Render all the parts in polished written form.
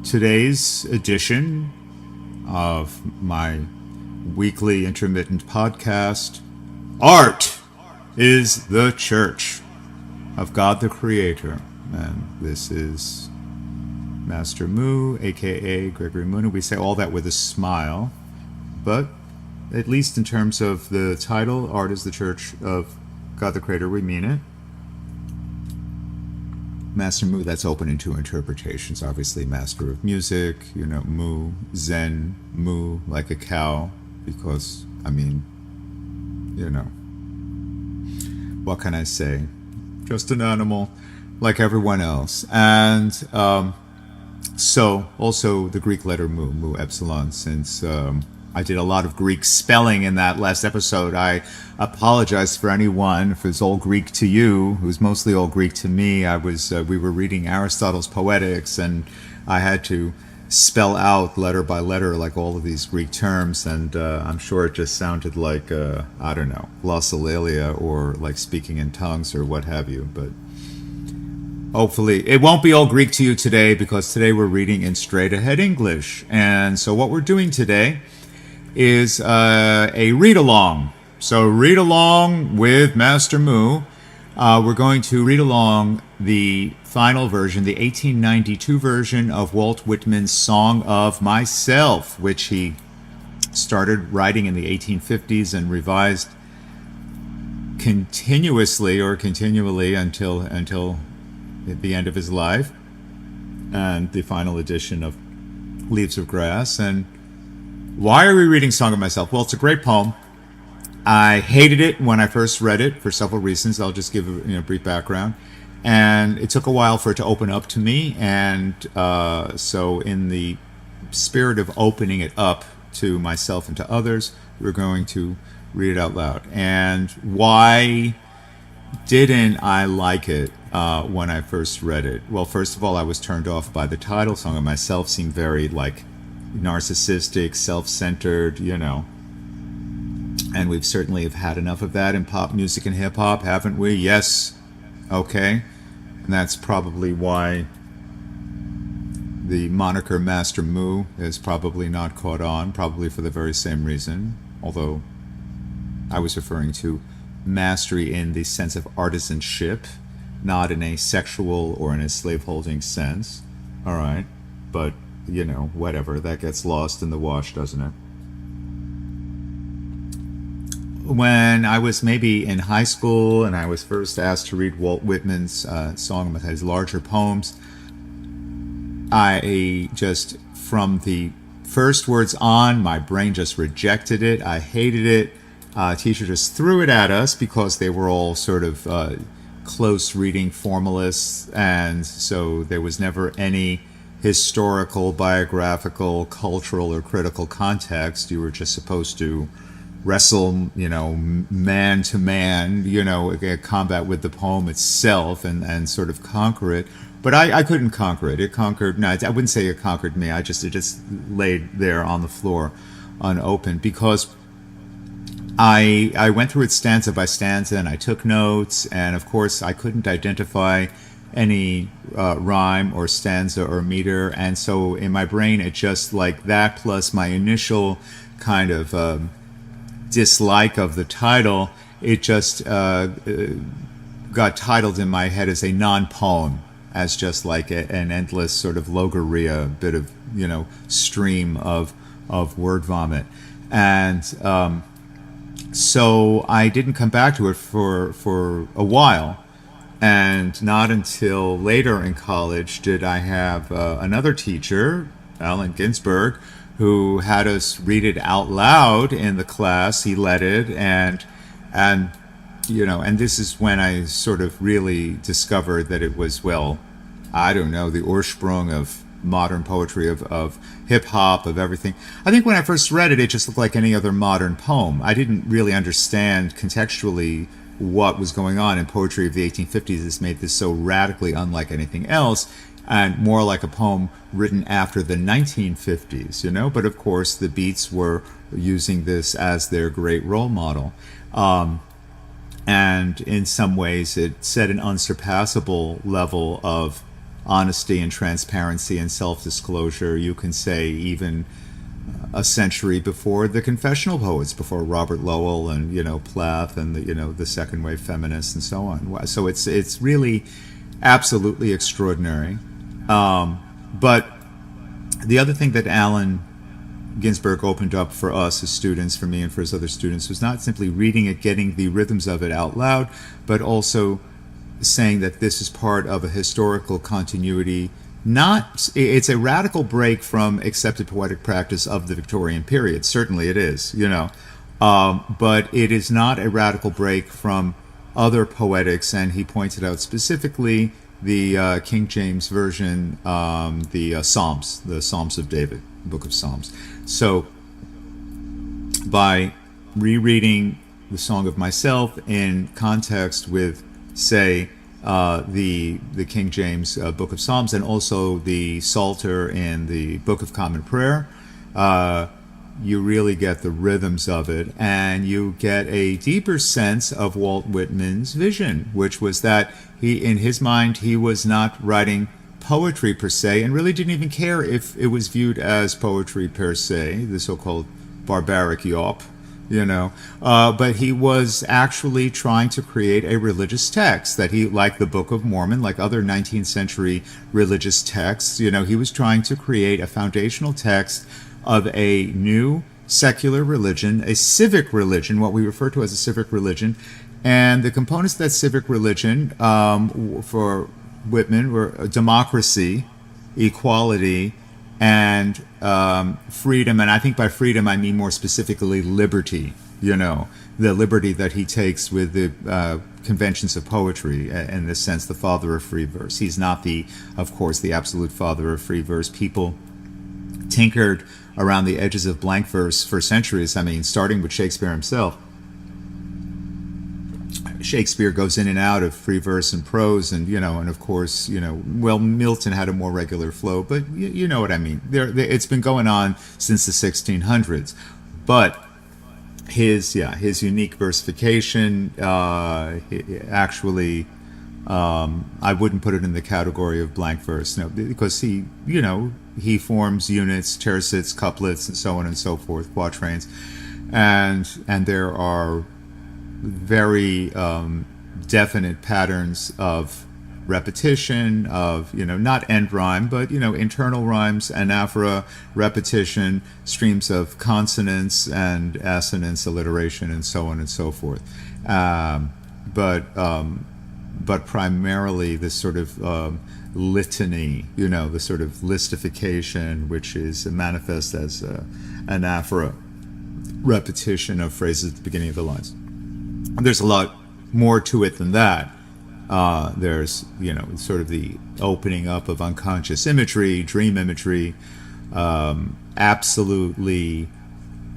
Today's edition of my weekly intermittent podcast, Art is the Church of God the Creator. And this is Master Moo, aka Gregory Moon. We say all that with a smile, but at least in terms of the title, Art is the Church of God the Creator, we mean it. Master Moo, that's open into interpretations. Obviously, master of music, Moo, Zen, moo, like a cow, because, what can I say? Just an animal, like everyone else. And so, also the Greek letter mu, mu epsilon, since I did a lot of Greek spelling in that last episode. I apologize for anyone if it's all Greek to you. It was mostly all Greek to me. We were reading Aristotle's Poetics, and I had to spell out letter by letter like all of these Greek terms, and I'm sure it just sounded like glossolalia or like speaking in tongues or what have you. But hopefully it won't be all Greek to you today, because today we're reading in straight ahead English. And so what we're doing today is a read-along. So read along with Master Moo. We're going to read along the final version, the 1892 version of Walt Whitman's Song of Myself, which he started writing in the 1850s and revised continuously until the end of his life, and the final edition of Leaves of Grass. And why are we reading Song of Myself? Well, it's a great poem. I hated it when I first read it for several reasons. I'll just give a brief background. And it took a while for it to open up to me. And so in the spirit of opening it up to myself and to others, we're going to read it out loud. And why didn't I like it when I first read it? Well, first of all, I was turned off by the title. Song of Myself seemed very narcissistic, self-centered, and we've certainly have had enough of that in pop music and hip-hop, haven't we? Yes. Okay. And that's probably why the moniker Master Moo is probably not caught on, probably for the very same reason, although I was referring to mastery in the sense of artisanship, not in a sexual or in a slaveholding sense. All right. But whatever, that gets lost in the wash, doesn't it? When I was maybe in high school and I was first asked to read Walt Whitman's song with his larger poems, I just, from the first words on, my brain just rejected it. I hated it. Teacher just threw it at us because they were all sort of close reading formalists, and so there was never any historical, biographical, cultural, or critical context. You were just supposed to wrestle, man to man, combat with the poem itself and sort of conquer it. But I couldn't conquer it. I wouldn't say it conquered me. It just laid there on the floor unopened, because I went through it stanza by stanza and I took notes, and of course I couldn't identify any rhyme or stanza or meter, and so in my brain it just, like that plus my initial kind of dislike of the title, it just got titled in my head as a non-poem, as just like an endless sort of logoria, bit of stream of word vomit. And so I didn't come back to it for a while. And not until later in college did I have another teacher, Allen Ginsberg, who had us read it out loud in the class. He led it, and this is when I sort of really discovered that it was, the Ursprung of modern poetry, of hip-hop, of everything. I think when I first read it, it just looked like any other modern poem. I didn't really understand contextually what was going on in poetry of the 1850s. This made this so radically unlike anything else, and more like a poem written after the 1950s, But of course, the Beats were using this as their great role model. And in some ways, it set an unsurpassable level of honesty and transparency and self-disclosure. You can say even a century before the confessional poets, before Robert Lowell and Plath and the second wave feminists and so on. So it's really absolutely extraordinary. But the other thing that Allen Ginsberg opened up for us as students, for me and for his other students, was not simply reading it, getting the rhythms of it out loud, but also saying that this is part of a historical continuity. It's a radical break from accepted poetic practice of the Victorian period. Certainly it is, but it is not a radical break from other poetics. And he pointed out specifically the King James version, the Psalms of David, Book of Psalms. So by rereading the Song of Myself in context with, say, the King James Book of Psalms, and also the Psalter in the Book of Common Prayer, you really get the rhythms of it, and you get a deeper sense of Walt Whitman's vision, which was that in his mind, he was not writing poetry per se, and really didn't even care if it was viewed as poetry per se, the so-called barbaric yawp, but he was actually trying to create a religious text that he, like the Book of Mormon, like other 19th century religious texts, he was trying to create a foundational text of a new secular religion, a civic religion, what we refer to as a civic religion. And the components of that civic religion for Whitman were democracy, equality, and freedom. And I think by freedom I mean more specifically liberty, the liberty that he takes with the conventions of poetry, in this sense the father of free verse. He's not of course the absolute father of free verse. People tinkered around the edges of blank verse for centuries. I mean, starting with Shakespeare himself. Shakespeare goes in and out of free verse and prose, and of course, Milton had a more regular flow, but you know what I mean. It's been going on since the 1600s, but his unique versification, actually, I wouldn't put it in the category of blank verse, no, because he forms units, tercets, couplets, and so on and so forth, quatrains, and there are very definite patterns of repetition, of not end rhyme, but internal rhymes, anaphora, repetition, streams of consonants and assonance, alliteration, and so on and so forth. But primarily this sort of litany, the sort of listification, which is manifest as anaphora, repetition of phrases at the beginning of the lines. There's a lot more to it than that. There's, sort of the opening up of unconscious imagery, dream imagery, absolutely,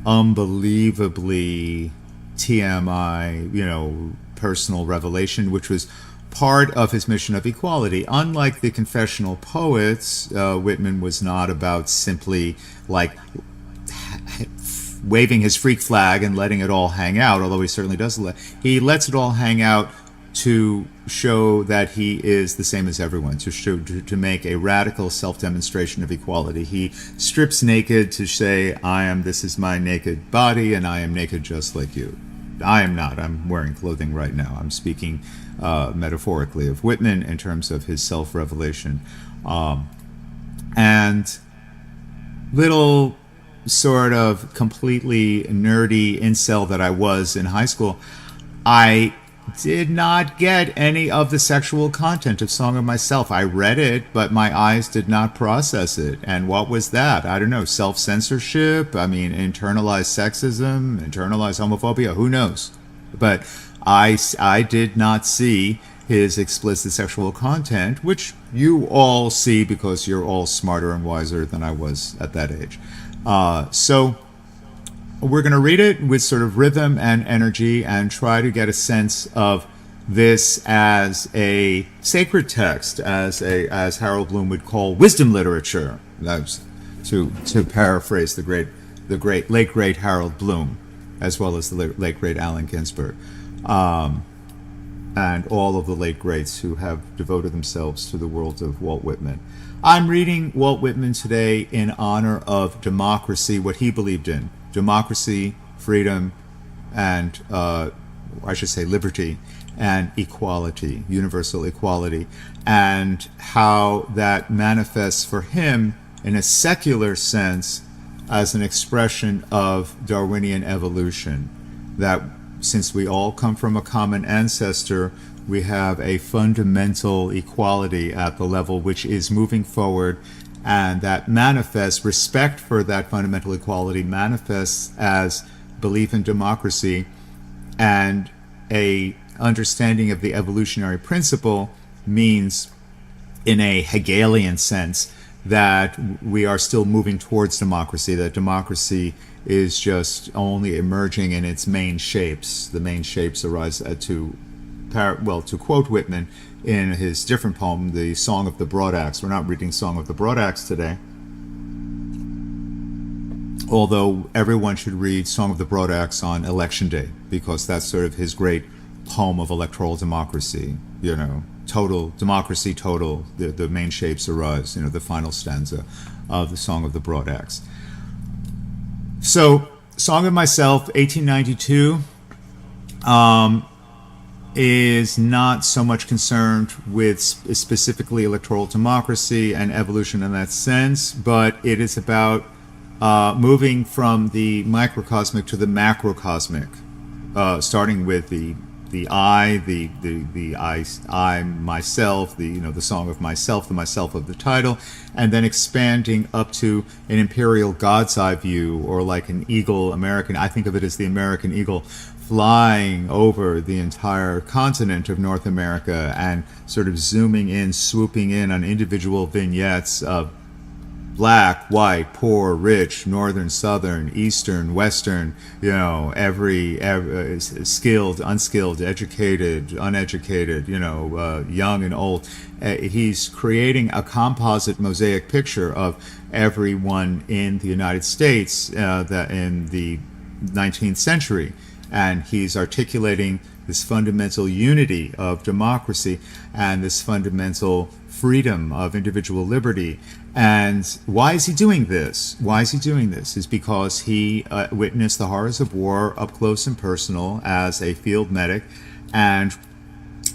unbelievably TMI, personal revelation, which was part of his mission of equality. Unlike the confessional poets, Whitman was not about simply waving his freak flag and letting it all hang out, although he certainly does. He lets it all hang out to show that he is the same as everyone, to make a radical self-demonstration of equality. He strips naked to say, this is my naked body, and I am naked just like you. I am not. I'm wearing clothing right now. I'm speaking metaphorically of Whitman in terms of his self-revelation. And little sort of completely nerdy incel that I was in high school, I did not get any of the sexual content of Song of Myself. I read it, but my eyes did not process it. And what was that? I don't know, self-censorship? I mean, internalized sexism, internalized homophobia, who knows? But I did not see his explicit sexual content, which you all see because you're all smarter and wiser than I was at that age. So we're going to read it with sort of rhythm and energy and try to get a sense of this as a sacred text, as Harold Bloom would call wisdom literature. That's to paraphrase the late great Harold Bloom, as well as the late great Allen Ginsberg. and all of the late greats who have devoted themselves to the world of Walt Whitman. I'm reading Walt Whitman today in honor of democracy, what he believed in. Democracy, freedom, and I should say liberty, and equality, universal equality, and how that manifests for him in a secular sense as an expression of Darwinian evolution. That since we all come from a common ancestor, we have a fundamental equality at the level which is moving forward, and that manifests, respect for that fundamental equality manifests as belief in democracy, and a understanding of the evolutionary principle means, in a Hegelian sense, that we are still moving towards democracy, that democracy is just only emerging in its main shapes. The main shapes arise to quote Whitman in his different poem, The Song of the Broad Axe. We're not reading Song of the Broad Axe today, although everyone should read Song of the Broad Axe on Election Day, because that's sort of his great poem of electoral democracy. Total democracy, the main shapes arise, the final stanza of the Song of the Broad Axe. So, Song of Myself, 1892, is not so much concerned with specifically electoral democracy and evolution in that sense, but it is about moving from the microcosmic to the macrocosmic, starting with the I, I, myself, the song of myself, the myself of the title, and then expanding up to an imperial God's eye view, or like an eagle, I think of it as the American eagle, flying over the entire continent of North America and sort of zooming in, swooping in on individual vignettes of black, white, poor, rich, northern, southern, eastern, western, every skilled, unskilled, educated, uneducated, young and old. He's creating a composite mosaic picture of everyone in the United States that in the 19th century. And he's articulating this fundamental unity of democracy and this fundamental freedom of individual liberty. And why is he doing this? Is because he witnessed the horrors of war up close and personal as a field medic, and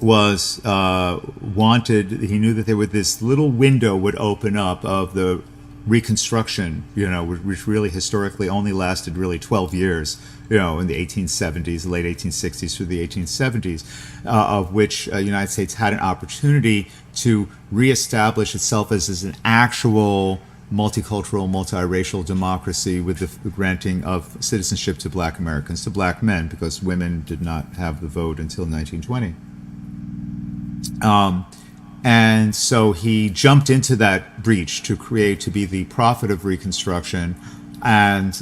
was wanted. He knew that this little window would open up of the Reconstruction, which really historically only lasted 12 years, in the 1870s, the late 1860s through the 1870s, of which the United States had an opportunity to reestablish itself as an actual multicultural, multiracial democracy with the granting of citizenship to black Americans, to black men, because women did not have the vote until 1920. And so he jumped into that breach to be the prophet of Reconstruction, and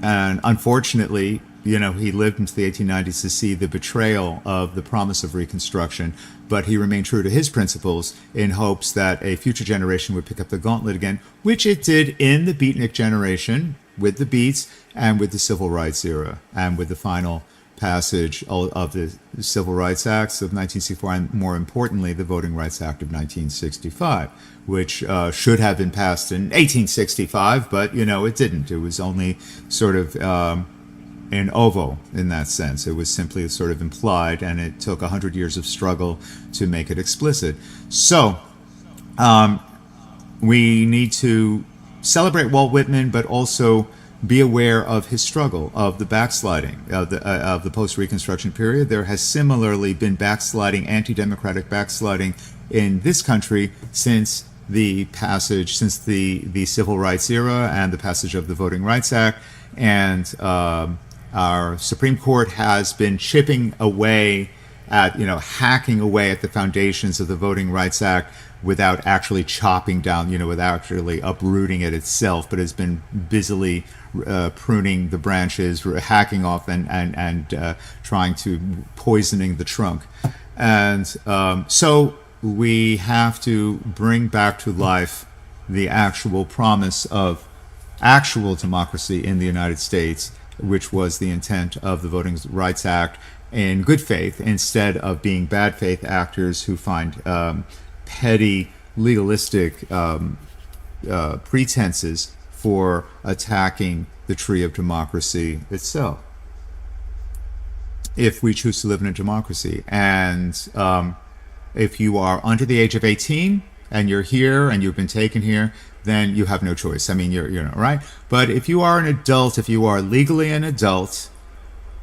unfortunately, he lived into the 1890s to see the betrayal of the promise of Reconstruction, but he remained true to his principles in hopes that a future generation would pick up the gauntlet again, which it did in the beatnik generation, with the Beats, and with the Civil Rights era, and with the final passage of the Civil Rights Acts of 1964, and more importantly, the Voting Rights Act of 1965, which should have been passed in 1865, but, it didn't. It was only sort of in ovo in that sense. It was simply sort of implied, and it took 100 years of struggle to make it explicit. So we need to celebrate Walt Whitman, but also be aware of his struggle, of the backsliding of the post-Reconstruction period. There has similarly been backsliding, anti-democratic backsliding in this country since the Civil Rights era and the passage of the Voting Rights Act. And our Supreme Court has been chipping away at, hacking away at the foundations of the Voting Rights Act without actually chopping down, without actually uprooting it itself, but has been busily pruning the branches, hacking off and trying to poisoning the trunk. And so we have to bring back to life the actual promise of actual democracy in the United States, which was the intent of the Voting Rights Act in good faith instead of being bad faith actors who find petty, legalistic pretenses for attacking the tree of democracy itself, if we choose to live in a democracy. And if you are under the age of 18 and you're here and you've been taken here, then you have no choice. I mean, you're right? But if you are an adult, if you are legally an adult,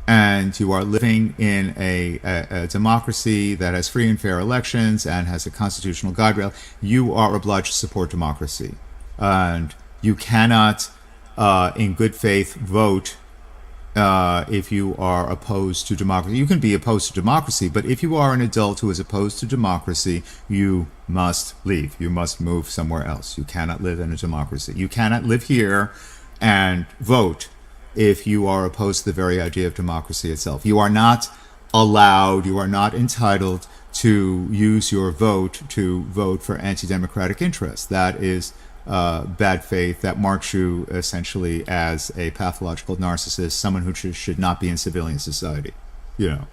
and you are living in a democracy that has free and fair elections and has a constitutional guardrail, you are obliged to support democracy. And you cannot, in good faith, vote if you are opposed to democracy. You can be opposed to democracy, but if you are an adult who is opposed to democracy, you must leave. You must move somewhere else. You cannot live in a democracy. You cannot live here and vote if you are opposed to the very idea of democracy itself. You are not allowed, you are not entitled to use your vote to vote for anti-democratic interests. That is bad faith. That marks you essentially as a pathological narcissist, someone who should not be in civilian society. You know,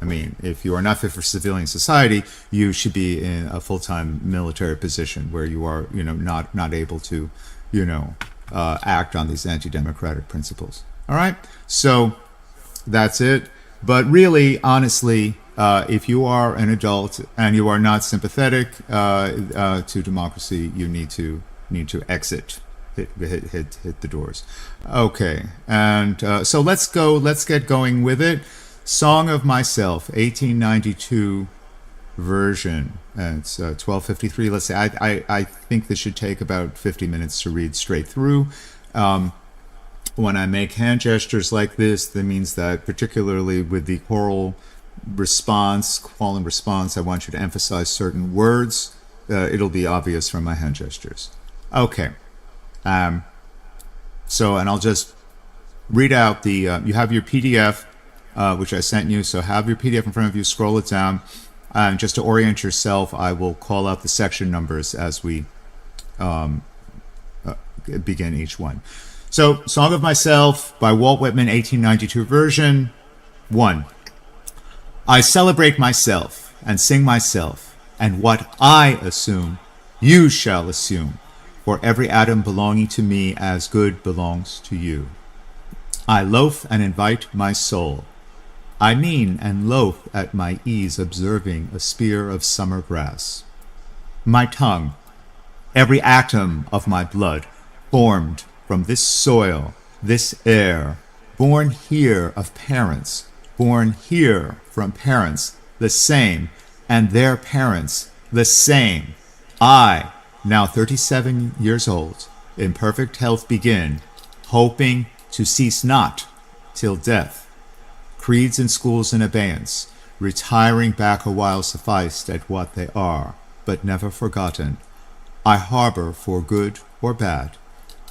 I mean, if you are not fit for civilian society, you should be in a full-time military position where you are, not able to, act on these anti-democratic principles. All right, so that's it. But really, honestly, if you are an adult and you are not sympathetic to democracy, you need to exit, hit the doors. Okay, and so let's get going with it. Song of Myself, 1892 version. And it's 12:53. Let's say I think this should take about 50 minutes to read straight through. When I make hand gestures like this, that means that particularly with the choral response, call and response, I want you to emphasize certain words. It'll be obvious from my hand gestures. Okay. So, and I'll just read out the, you have your PDF, which I sent you. So have your PDF in front of you, scroll it down. Just to orient yourself, I will call out the section numbers as we begin each one. So, Song of Myself by Walt Whitman, 1892 version. 1. I celebrate myself and sing myself, and what I assume, you shall assume, for every atom belonging to me as good belongs to you. I loaf and invite my soul. I mean and loaf at my ease observing a spear of summer grass. My tongue, every atom of my blood, formed from this soil, this air, born here of parents, born here from parents, the same, and their parents, the same. I, now 37 years old, in perfect health begin, hoping to cease not till death. Creeds and schools in abeyance, retiring back a while sufficed at what they are, but never forgotten. I harbor for good or bad.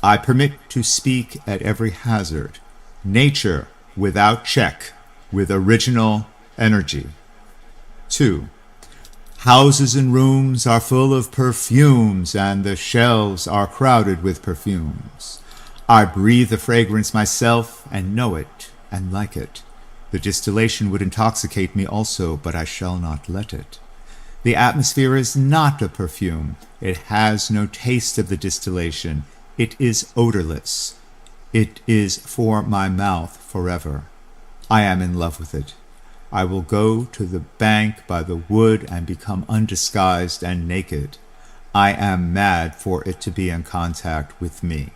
I permit to speak at every hazard. Nature without check, with original energy. 2. Houses and rooms are full of perfumes, and the shelves are crowded with perfumes. I breathe the fragrance myself, and know it, and like it. The distillation would intoxicate me also, but I shall not let it. The atmosphere is not a perfume. It has no taste of the distillation. It is odorless. It is for my mouth forever. I am in love with it. I will go to the bank by the wood and become undisguised and naked. I am mad for it to be in contact with me.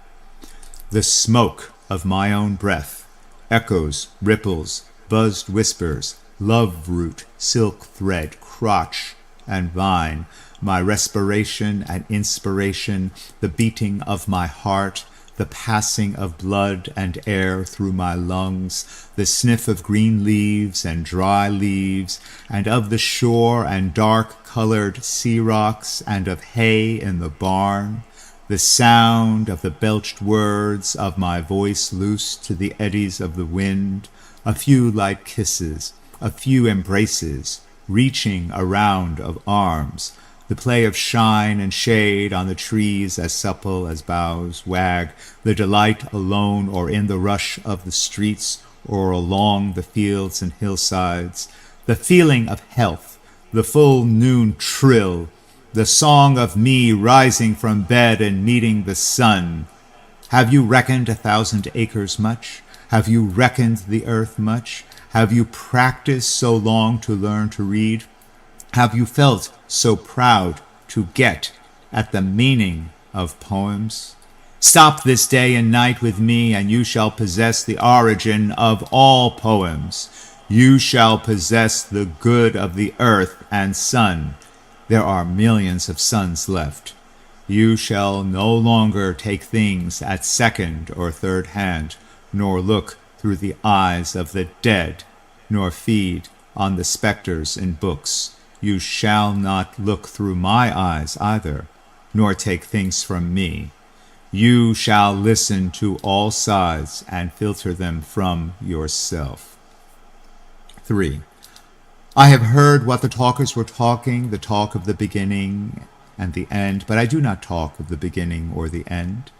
The smoke of my own breath, echoes, ripples, buzzed whispers, love root, silk thread, crotch, and vine, my respiration and inspiration, the beating of my heart, the passing of blood and air through my lungs, the sniff of green leaves and dry leaves, and of the shore and dark-colored sea rocks, and of hay in the barn, the sound of the belched words of my voice loose to the eddies of the wind, a few light kisses, a few embraces, reaching around of arms, the play of shine and shade on the trees as supple as boughs wag, the delight alone or in the rush of the streets, or along the fields and hillsides, the feeling of health, the full noon trill, the song of me rising from bed and meeting the sun. Have you reckoned 1,000 acres much? Have you reckoned the earth much? Have you practiced so long to learn to read? Have you felt so proud to get at the meaning of poems? Stop this day and night with me, and you shall possess the origin of all poems. You shall possess the good of the earth and sun. There are millions of suns left. You shall no longer take things at second or third hand, nor look through the eyes of the dead, nor feed on the specters in books. You shall not look through my eyes either, nor take things from me. You shall listen to all sides and filter them from yourself. 3. I have heard what the talkers were talking, the talk of the beginning and the end, but I do not talk of the beginning or the end.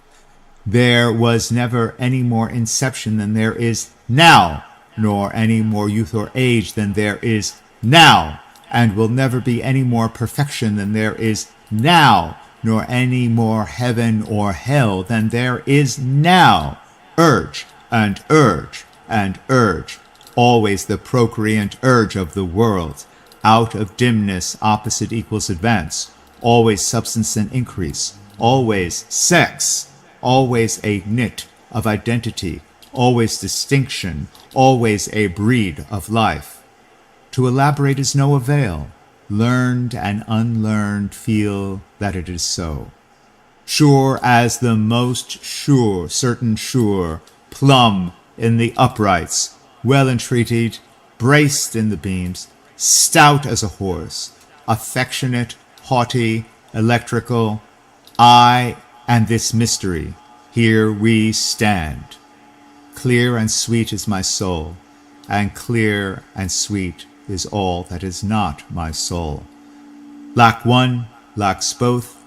There was never any more inception than there is now, nor any more youth or age than there is now, and will never be any more perfection than there is now, nor any more heaven or hell than there is now. Urge and urge and urge, always the procreant urge of the world. Out of dimness, opposite equals advance, always substance and increase, always sex, always a knit of identity, always distinction, always a breed of life. To elaborate is no avail. Learned and unlearned feel that it is so. Sure as the most sure, certain sure, plumb in the uprights, well entreated, braced in the beams, stout as a horse, affectionate, haughty, electrical, I and this mystery, here we stand. Clear and sweet is my soul, and clear and sweet is all that is not my soul. Lack one, lacks both,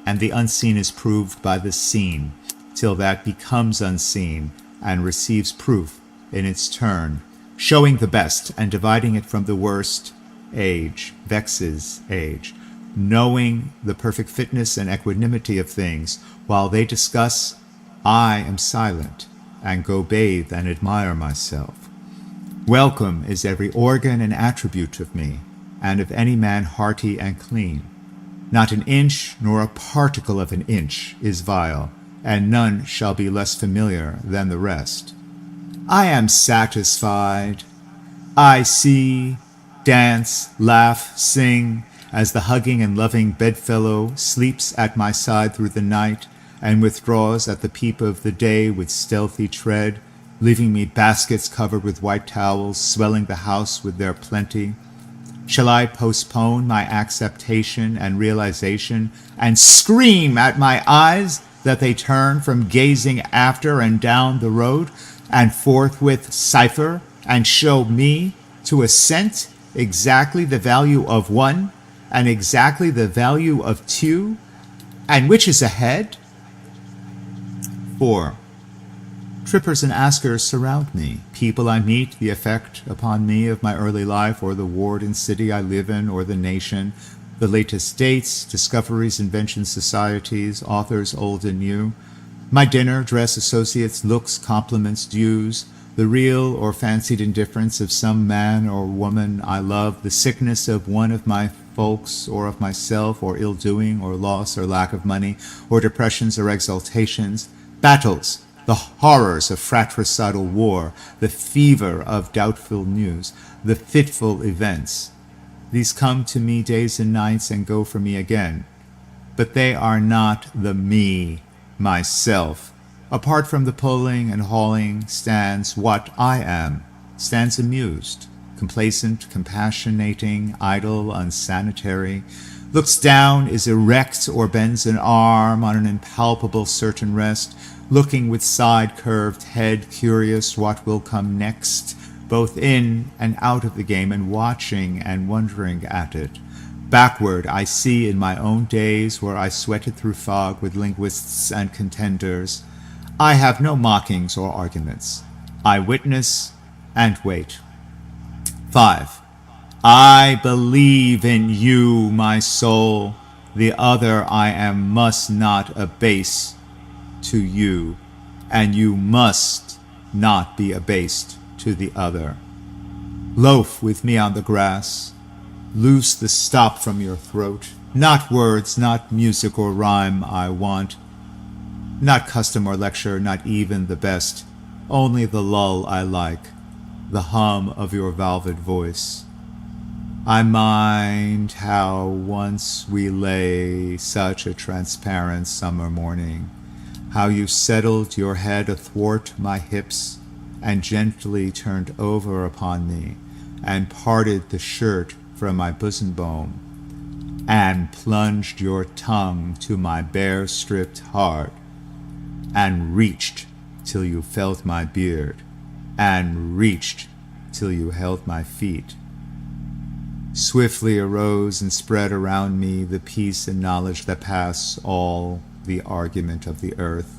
and the unseen is proved by the seen, till that becomes unseen and receives proof in its turn, showing the best and dividing it from the worst. Age vexes age, knowing the perfect fitness and equanimity of things. While they discuss, I am silent and go bathe and admire myself. Welcome is every organ and attribute of me, and of any man hearty and clean. Not an inch nor a particle of an inch is vile, and none shall be less familiar than the rest. I am satisfied. I see, dance, laugh, sing, as the hugging and loving bedfellow sleeps at my side through the night, and withdraws at the peep of the day with stealthy tread, leaving me baskets covered with white towels, swelling the house with their plenty. Shall I postpone my acceptation and realization, and scream at my eyes that they turn from gazing after and down the road, and forthwith cipher and show me to a cent exactly the value of one, and exactly the value of two, and which is ahead? 4. Trippers and askers surround me. People I meet, the effect upon me of my early life, or the ward and city I live in, or the nation, the latest dates, discoveries, inventions, societies, authors old and new, my dinner, dress, associates, looks, compliments, dues, the real or fancied indifference of some man or woman I love, the sickness of one of my folks, or of myself, or ill-doing, or loss, or lack of money, or depressions, or exaltations, battles, the horrors of fratricidal war, the fever of doubtful news, the fitful events. These come to me days and nights and go from me again. But they are not the me, myself. Apart from the pulling and hauling stands what I am, stands amused, complacent, compassionating, idle, unsanitary, looks down, is erect, or bends an arm on an impalpable certain rest, looking with side-curved head, curious what will come next, both in and out of the game, and watching and wondering at it. Backward I see in my own days where I sweated through fog with linguists and contenders. I have no mockings or arguments. I witness and wait. 5. I believe in you, my soul. The other I am must not abase to you, and you must not be abased to the other. Loaf with me on the grass. Loose the stop from your throat. Not words, not music or rhyme I want. Not custom or lecture, not even the best. Only the lull I like, the hum of your velvet voice. I mind how once we lay such a transparent summer morning, how you settled your head athwart my hips and gently turned over upon me and parted the shirt from my bosom bone and plunged your tongue to my bare stripped heart and reached till you felt my beard and reached till you held my feet. Swiftly arose and spread around me the peace and knowledge that pass all the argument of the earth.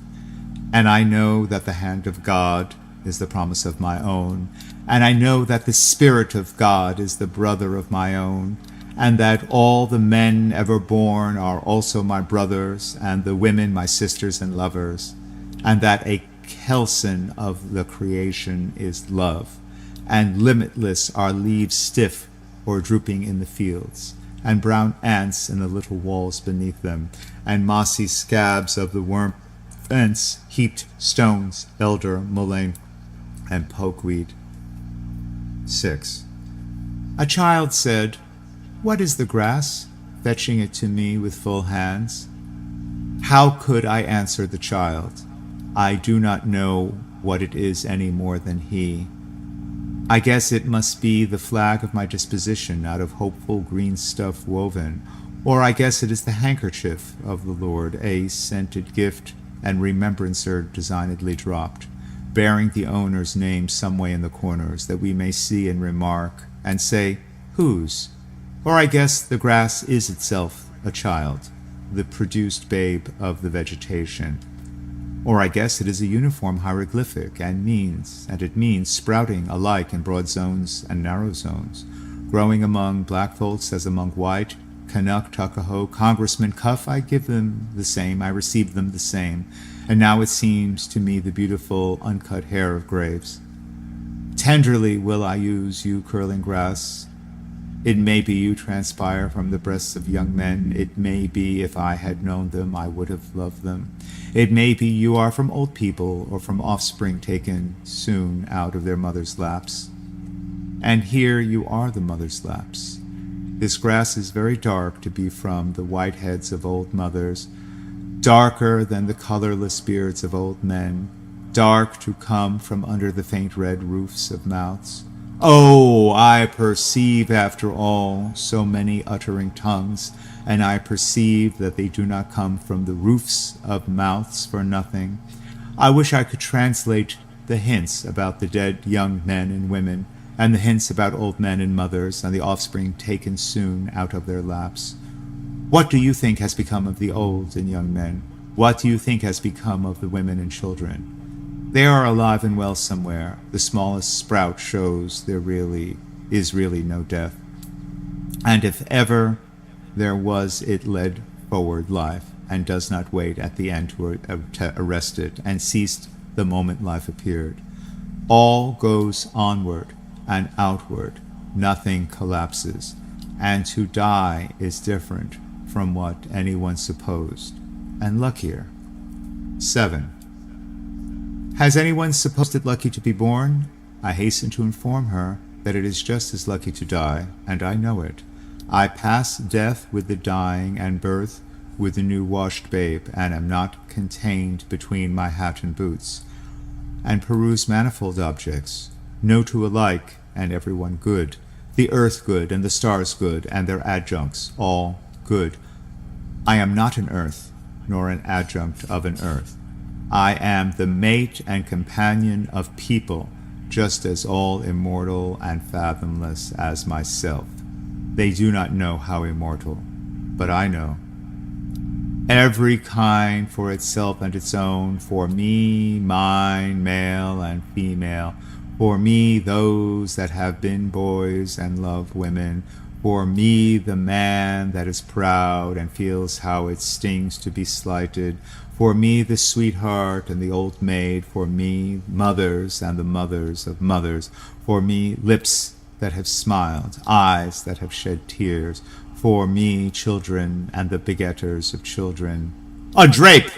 And I know that the hand of God is the promise of my own, and I know that the Spirit of God is the brother of my own, and that all the men ever born are also my brothers, and the women my sisters and lovers, and that a kelson of the creation is love, and limitless are leaves stiff or drooping in the fields, and brown ants in the little walls beneath them, and mossy scabs of the worm fence, heaped stones, elder, mullein, and pokeweed. 6. A child said, "What is the grass?" fetching it to me with full hands. How could I answer the child? I do not know what it is any more than he. I guess it must be the flag of my disposition out of hopeful green stuff woven, or I guess it is the handkerchief of the Lord, a scented gift and remembrancer designedly dropped, bearing the owner's name some way in the corners that we may see and remark and say, whose? Or I guess the grass is itself a child, the produced babe of the vegetation. Or I guess it is a uniform hieroglyphic and it means sprouting alike in broad zones and narrow zones, growing among black folks as among white, Canuck, Tuckahoe, Congressman, Cuff, I give them the same, I receive them the same, and now it seems to me the beautiful uncut hair of graves. Tenderly will I use you, curling grass. It may be you transpire from the breasts of young men. It may be if I had known them, I would have loved them. It may be you are from old people or from offspring taken soon out of their mother's laps. And here you are the mother's laps. This grass is very dark to be from the white heads of old mothers, darker than the colorless beards of old men, dark to come from under the faint red roofs of mouths. Oh, I perceive after all so many uttering tongues, and I perceive that they do not come from the roofs of mouths for nothing. I wish I could translate the hints about the dead young men and women, and the hints about old men and mothers, and the offspring taken soon out of their laps. What do you think has become of the old and young men? What do you think has become of the women and children? They are alive and well somewhere. The smallest sprout shows there is really no death. And if ever there was, it led forward life, and does not wait at the end to arrest it, and ceased the moment life appeared. All goes onward and outward. Nothing collapses. And to die is different from what anyone supposed, and luckier. 7. Has anyone supposed it lucky to be born? I hasten to inform her that it is just as lucky to die, and I know it. I pass death with the dying and birth with the new-washed babe, and am not contained between my hat and boots, and peruse manifold objects, no two alike, and every one good, the earth good, and the stars good, and their adjuncts, all good. I am not an earth, nor an adjunct of an earth. I am the mate and companion of people, just as all immortal and fathomless as myself. They do not know how immortal, but I know. Every kind for itself and its own, for me, mine, male and female, For me, those that have been boys and love women. For me, the man that is proud and feels how it stings to be slighted. For me, the sweetheart and the old maid. For me, mothers and the mothers of mothers. For me, lips that have smiled, eyes that have shed tears. For me, children and the begetters of children. A drape!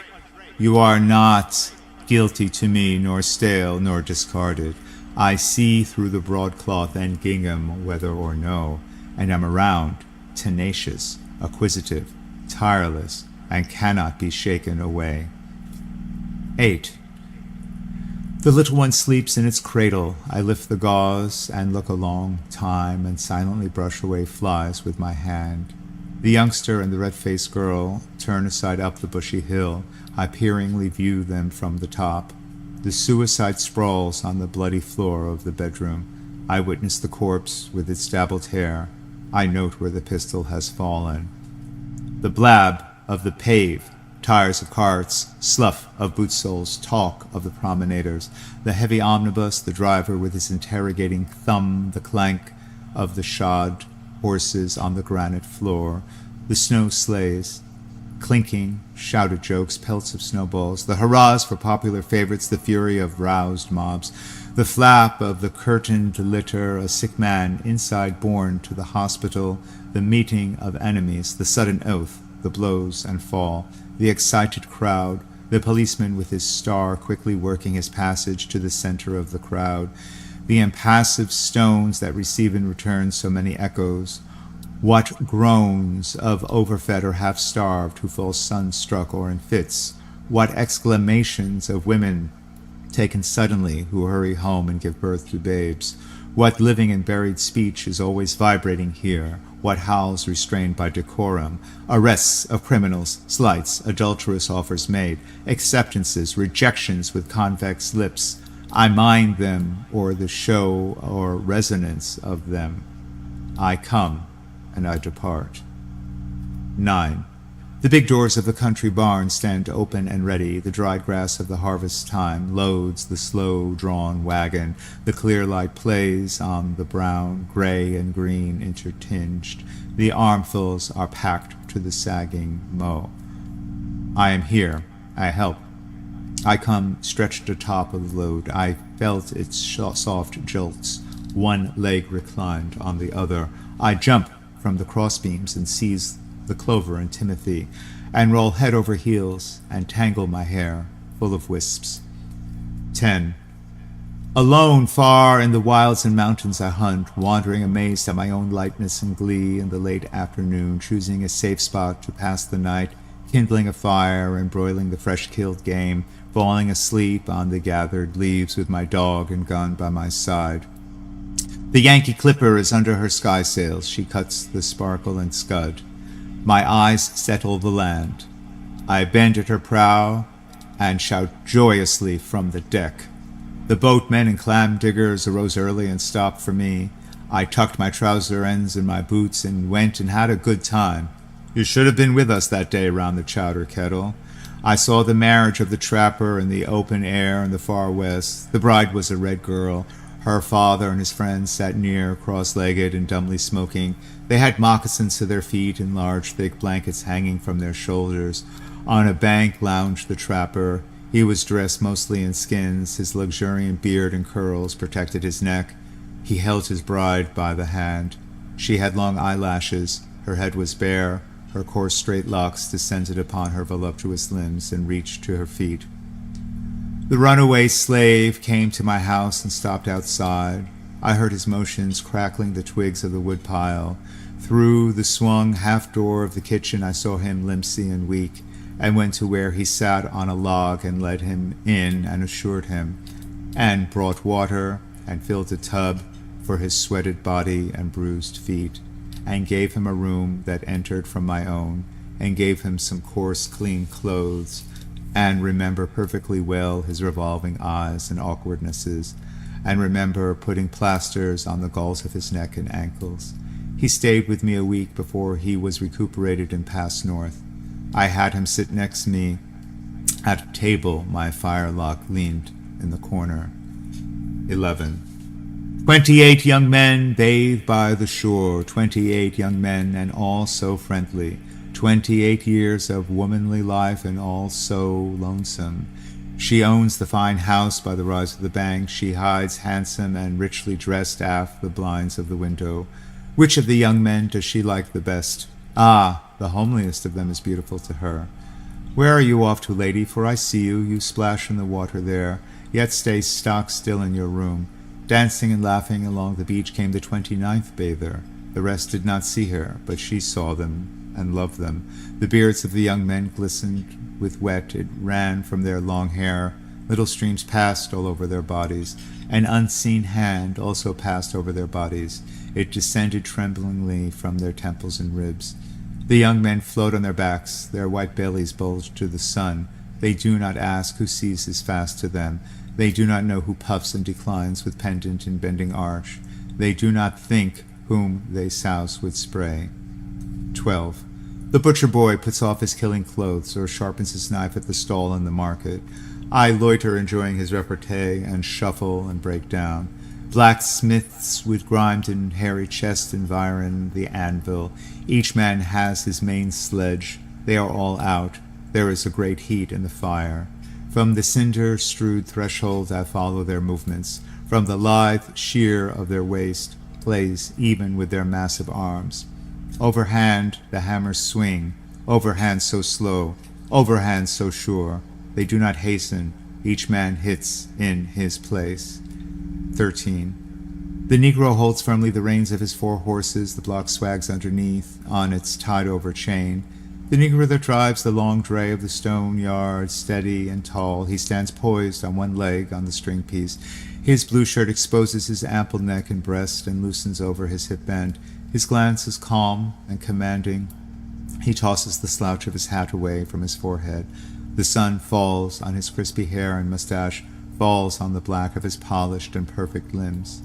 You are not guilty to me, nor stale, nor discarded. I see through the broadcloth and gingham, whether or no, and am around, tenacious, acquisitive, tireless, and cannot be shaken away. 8. The little one sleeps in its cradle. I lift the gauze and look a long time and silently brush away flies with my hand. The youngster and the red-faced girl turn aside up the bushy hill. I peeringly view them from the top. The suicide sprawls on the bloody floor of the bedroom. I witness the corpse with its dabbled hair. I note where the pistol has fallen. The blab of the pave, tires of carts, slough of boot soles, talk of the promenaders, the heavy omnibus, the driver with his interrogating thumb, the clank of the shod horses on the granite floor, the snow sleighs, clinking, shouted jokes, pelts of snowballs, the hurrahs for popular favorites, the fury of roused mobs, the flap of the curtained litter, a sick man inside borne to the hospital, the meeting of enemies, the sudden oath, the blows and fall, the excited crowd, the policeman with his star quickly working his passage to the center of the crowd, the impassive stones that receive in return so many echoes. What groans of overfed or half-starved who fall sunstruck or in fits. What exclamations of women taken suddenly who hurry home and give birth to babes. What living and buried speech is always vibrating here. What howls restrained by decorum. Arrests of criminals, slights, adulterous offers made, acceptances, rejections with convex lips. I mind them, or the show or resonance of them. I come, and I depart. 9. The big doors of the country barn stand open and ready. The dried grass of the harvest time loads the slow-drawn wagon. The clear light plays on the brown, gray, and green intertinged. The armfuls are packed to the sagging mow. I am here. I help. I come stretched atop of the load. I felt its soft jolts, one leg reclined on the other. I jump from the crossbeams and seize the clover and timothy, and roll head over heels and tangle my hair full of wisps. 10. Alone, far in the wilds and mountains I hunt, wandering amazed at my own lightness and glee in the late afternoon, choosing a safe spot to pass the night, kindling a fire and broiling the fresh-killed game, falling asleep on the gathered leaves with my dog and gun by my side. The Yankee Clipper is under her skysails. She cuts the sparkle and scud. My eyes settle the land. I bend at her prow and shout joyously from the deck. The boatmen and clam diggers arose early and stopped for me. I tucked my trouser ends in my boots and went and had a good time. You should have been with us that day round the chowder kettle. I saw the marriage of the trapper in the open air in the far west. The bride was a red girl. Her father and his friends sat near, cross-legged and dumbly smoking. They had moccasins to their feet and large, thick blankets hanging from their shoulders. On a bank lounged the trapper. He was dressed mostly in skins. His luxuriant beard and curls protected his neck. He held his bride by the hand. She had long eyelashes. Her head was bare. Her coarse straight locks descended upon her voluptuous limbs and reached to her feet. The runaway slave came to my house and stopped outside. I heard his motions crackling the twigs of the woodpile. Through the swung half-door of the kitchen I saw him limpsy and weak, and went to where he sat on a log and led him in and assured him, and brought water and filled a tub for his sweated body and bruised feet, and gave him a room that entered from my own, and gave him some coarse, clean clothes, and remember perfectly well his revolving eyes and awkwardnesses, and remember putting plasters on the galls of his neck and ankles. He stayed with me a week before he was recuperated and passed north. I had him sit next to me at a table. My firelock leaned in the corner. 11. 28 young men bathe by the shore, 28 young men, and all so friendly. 28 years of womanly life, and all so lonesome. She owns the fine house by the rise of the bank. She hides handsome and richly dressed aft the blinds of the window. Which of the young men does she like the best? Ah, the homeliest of them is beautiful to her. Where are you off to, lady? For I see you, you splash in the water there, yet stay stock still in your room. Dancing and laughing along the beach came the 29th bather. The rest did not see her, but she saw them and loved them. The beards of the young men glistened with wet. It ran from their long hair. Little streams passed all over their bodies. An unseen hand also passed over their bodies. It descended tremblingly from their temples and ribs. The young men float on their backs. Their white bellies bulge to the sun. They do not ask who seizes fast to them. They do not know who puffs and declines with pendant and bending arch. They do not think whom they souse with spray. 12. The butcher boy puts off his killing clothes or sharpens his knife at the stall in the market. I loiter enjoying his repartee and shuffle and break down. Blacksmiths with grimed and hairy chests environ the anvil. Each man has his main sledge. They are all out. There is a great heat in the fire. From the cinder-strewed threshold I follow their movements. From the lithe sheer of their waist plays even with their massive arms. Overhand the hammers swing, overhand so slow, overhand so sure. They do not hasten, each man hits in his place. 13. The Negro holds firmly the reins of his 4 horses, the block swags underneath on its tied-over chain. The Negro that drives the long dray of the stone yard, steady and tall, he stands poised on one leg on the string piece. His blue shirt exposes his ample neck and breast and loosens over his hip band. His glance is calm and commanding. He tosses the slouch of his hat away from his forehead. The sun falls on his crispy hair and mustache, falls on the black of his polished and perfect limbs.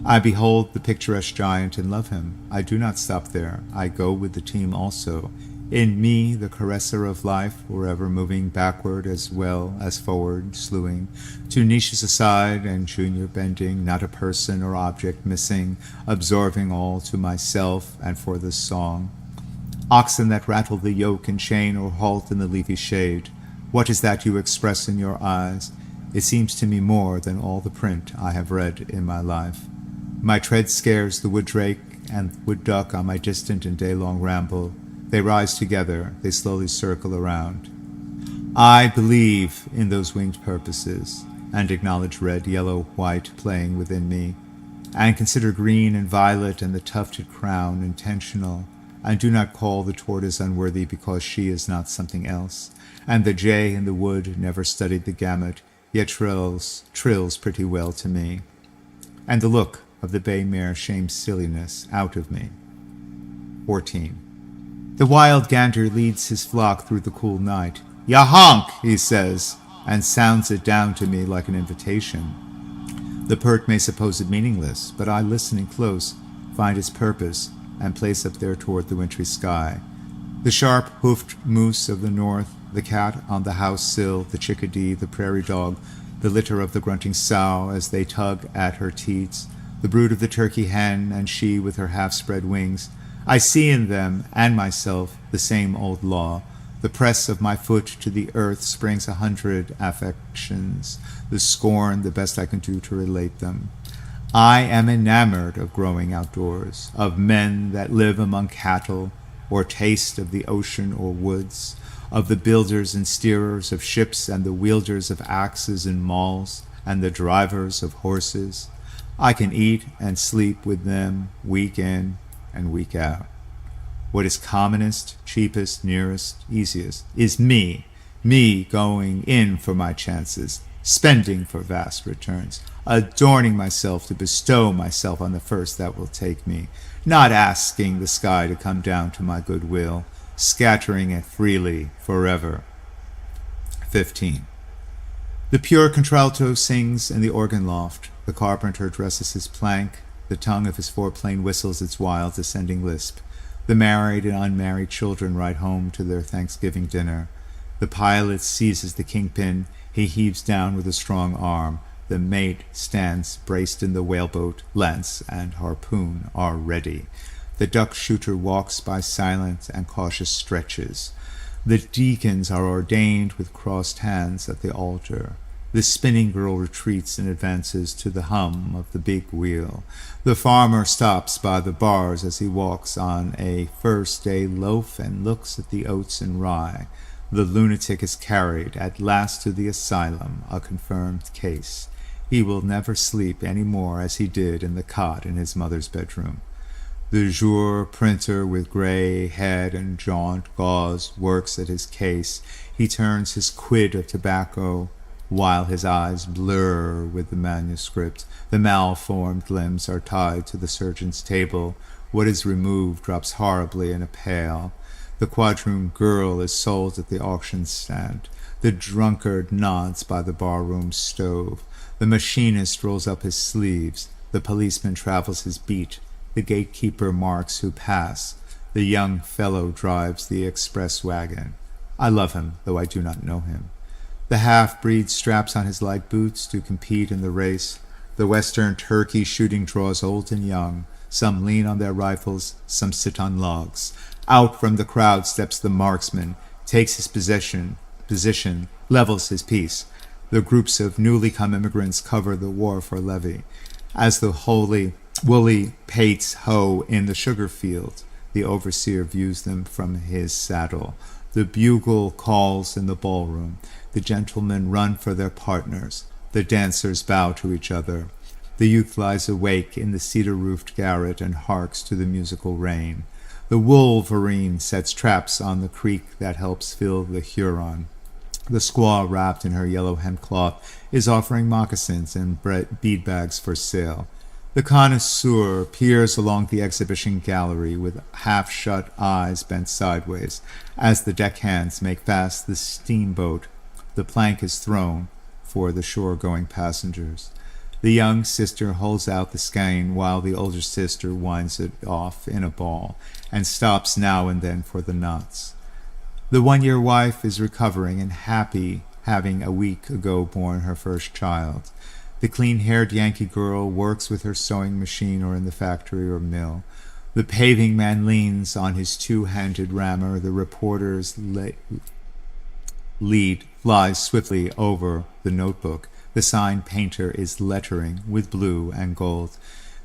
I behold the picturesque giant and love him. I do not stop there. I go with the team also. In me, the caresser of life, forever moving backward as well as forward, slewing, 2 niches aside and junior bending, not a person or object missing, absorbing all to myself and for this song. Oxen that rattle the yoke and chain or halt in the leafy shade, what is that you express in your eyes? It seems to me more than all the print I have read in my life. My tread scares the wood drake and wood duck on my distant and day-long ramble. They rise together, they slowly circle around. I believe in those winged purposes, and acknowledge red, yellow, white playing within me, and consider green and violet and the tufted crown intentional, and do not call the tortoise unworthy because she is not something else, and the jay in the wood never studied the gamut, yet trills pretty well to me, and the look of the bay mare shames silliness out of me. 14. The wild gander leads his flock through the cool night. "Ya honk," he says, and sounds it down to me like an invitation. The pert may suppose it meaningless, but I, listening close, find its purpose and place up there toward the wintry sky. The sharp-hoofed moose of the north, the cat on the house sill, the chickadee, the prairie dog, the litter of the grunting sow as they tug at her teats, the brood of the turkey hen, and she with her half-spread wings, I see in them and myself the same old law. The press of my foot to the earth springs 100 affections, the scorn the best I can do to relate them. I am enamored of growing outdoors, of men that live among cattle, or taste of the ocean or woods, of the builders and steerers of ships and the wielders of axes and mauls, and the drivers of horses. I can eat and sleep with them week in and week out. What is commonest, cheapest, nearest, easiest, is me going in for my chances, spending for vast returns, adorning myself to bestow myself on the first that will take me, not asking the sky to come down to my good will, scattering it freely forever. 15. The pure contralto sings in the organ loft. The carpenter dresses his plank. The tongue of his foreplane whistles its wild ascending lisp. The married and unmarried children ride home to their Thanksgiving dinner. The pilot seizes the kingpin. He heaves down with a strong arm. The mate stands braced in the whaleboat. Lance and harpoon are ready. The duck shooter walks by silent and cautious stretches. The deacons are ordained with crossed hands at the altar. The spinning girl retreats and advances to the hum of the big wheel. The farmer stops by the bars as he walks on a first-day loaf and looks at the oats and rye. The lunatic is carried at last to the asylum, a confirmed case. He will never sleep any more as he did in the cot in his mother's bedroom. The jour printer with gray head and jaunt gauze works at his case. He turns his quid of tobacco while his eyes blur with the manuscript. The malformed limbs are tied to the surgeon's table. What is removed drops horribly in a pail. The quadroon girl is sold at the auction stand. The drunkard nods by the barroom stove. The machinist rolls up his sleeves. The policeman travels his beat. The gatekeeper marks who pass. The young fellow drives the express wagon. I love him, though I do not know him. The half-breed straps on his light boots to compete in the race. The western turkey shooting draws old and young. Some lean on their rifles, some sit on logs. Out from the crowd steps the marksman, takes his position, levels his piece. The groups of newly come immigrants cover the war for levy. As the woolly pates hoe in the sugar field, the overseer views them from his saddle. The bugle calls in the ballroom. The gentlemen run for their partners. The dancers bow to each other. The youth lies awake in the cedar-roofed garret and harks to the musical rain. The wolverine sets traps on the creek that helps fill the Huron. The squaw, wrapped in her yellow hemcloth, is offering moccasins and bead bags for sale. The connoisseur peers along the exhibition gallery with half-shut eyes bent sideways. As the deckhands make fast the steamboat, the plank is thrown for the shore-going passengers. The young sister holds out the skein while the older sister winds it off in a ball and stops now and then for the knots. The one-year wife is recovering and happy, having a week ago born her first child. The clean-haired Yankee girl works with her sewing machine or in the factory or mill. The paving man leans on his two-handed rammer. The reporter's lead flies swiftly over the notebook. The sign painter is lettering with blue and gold.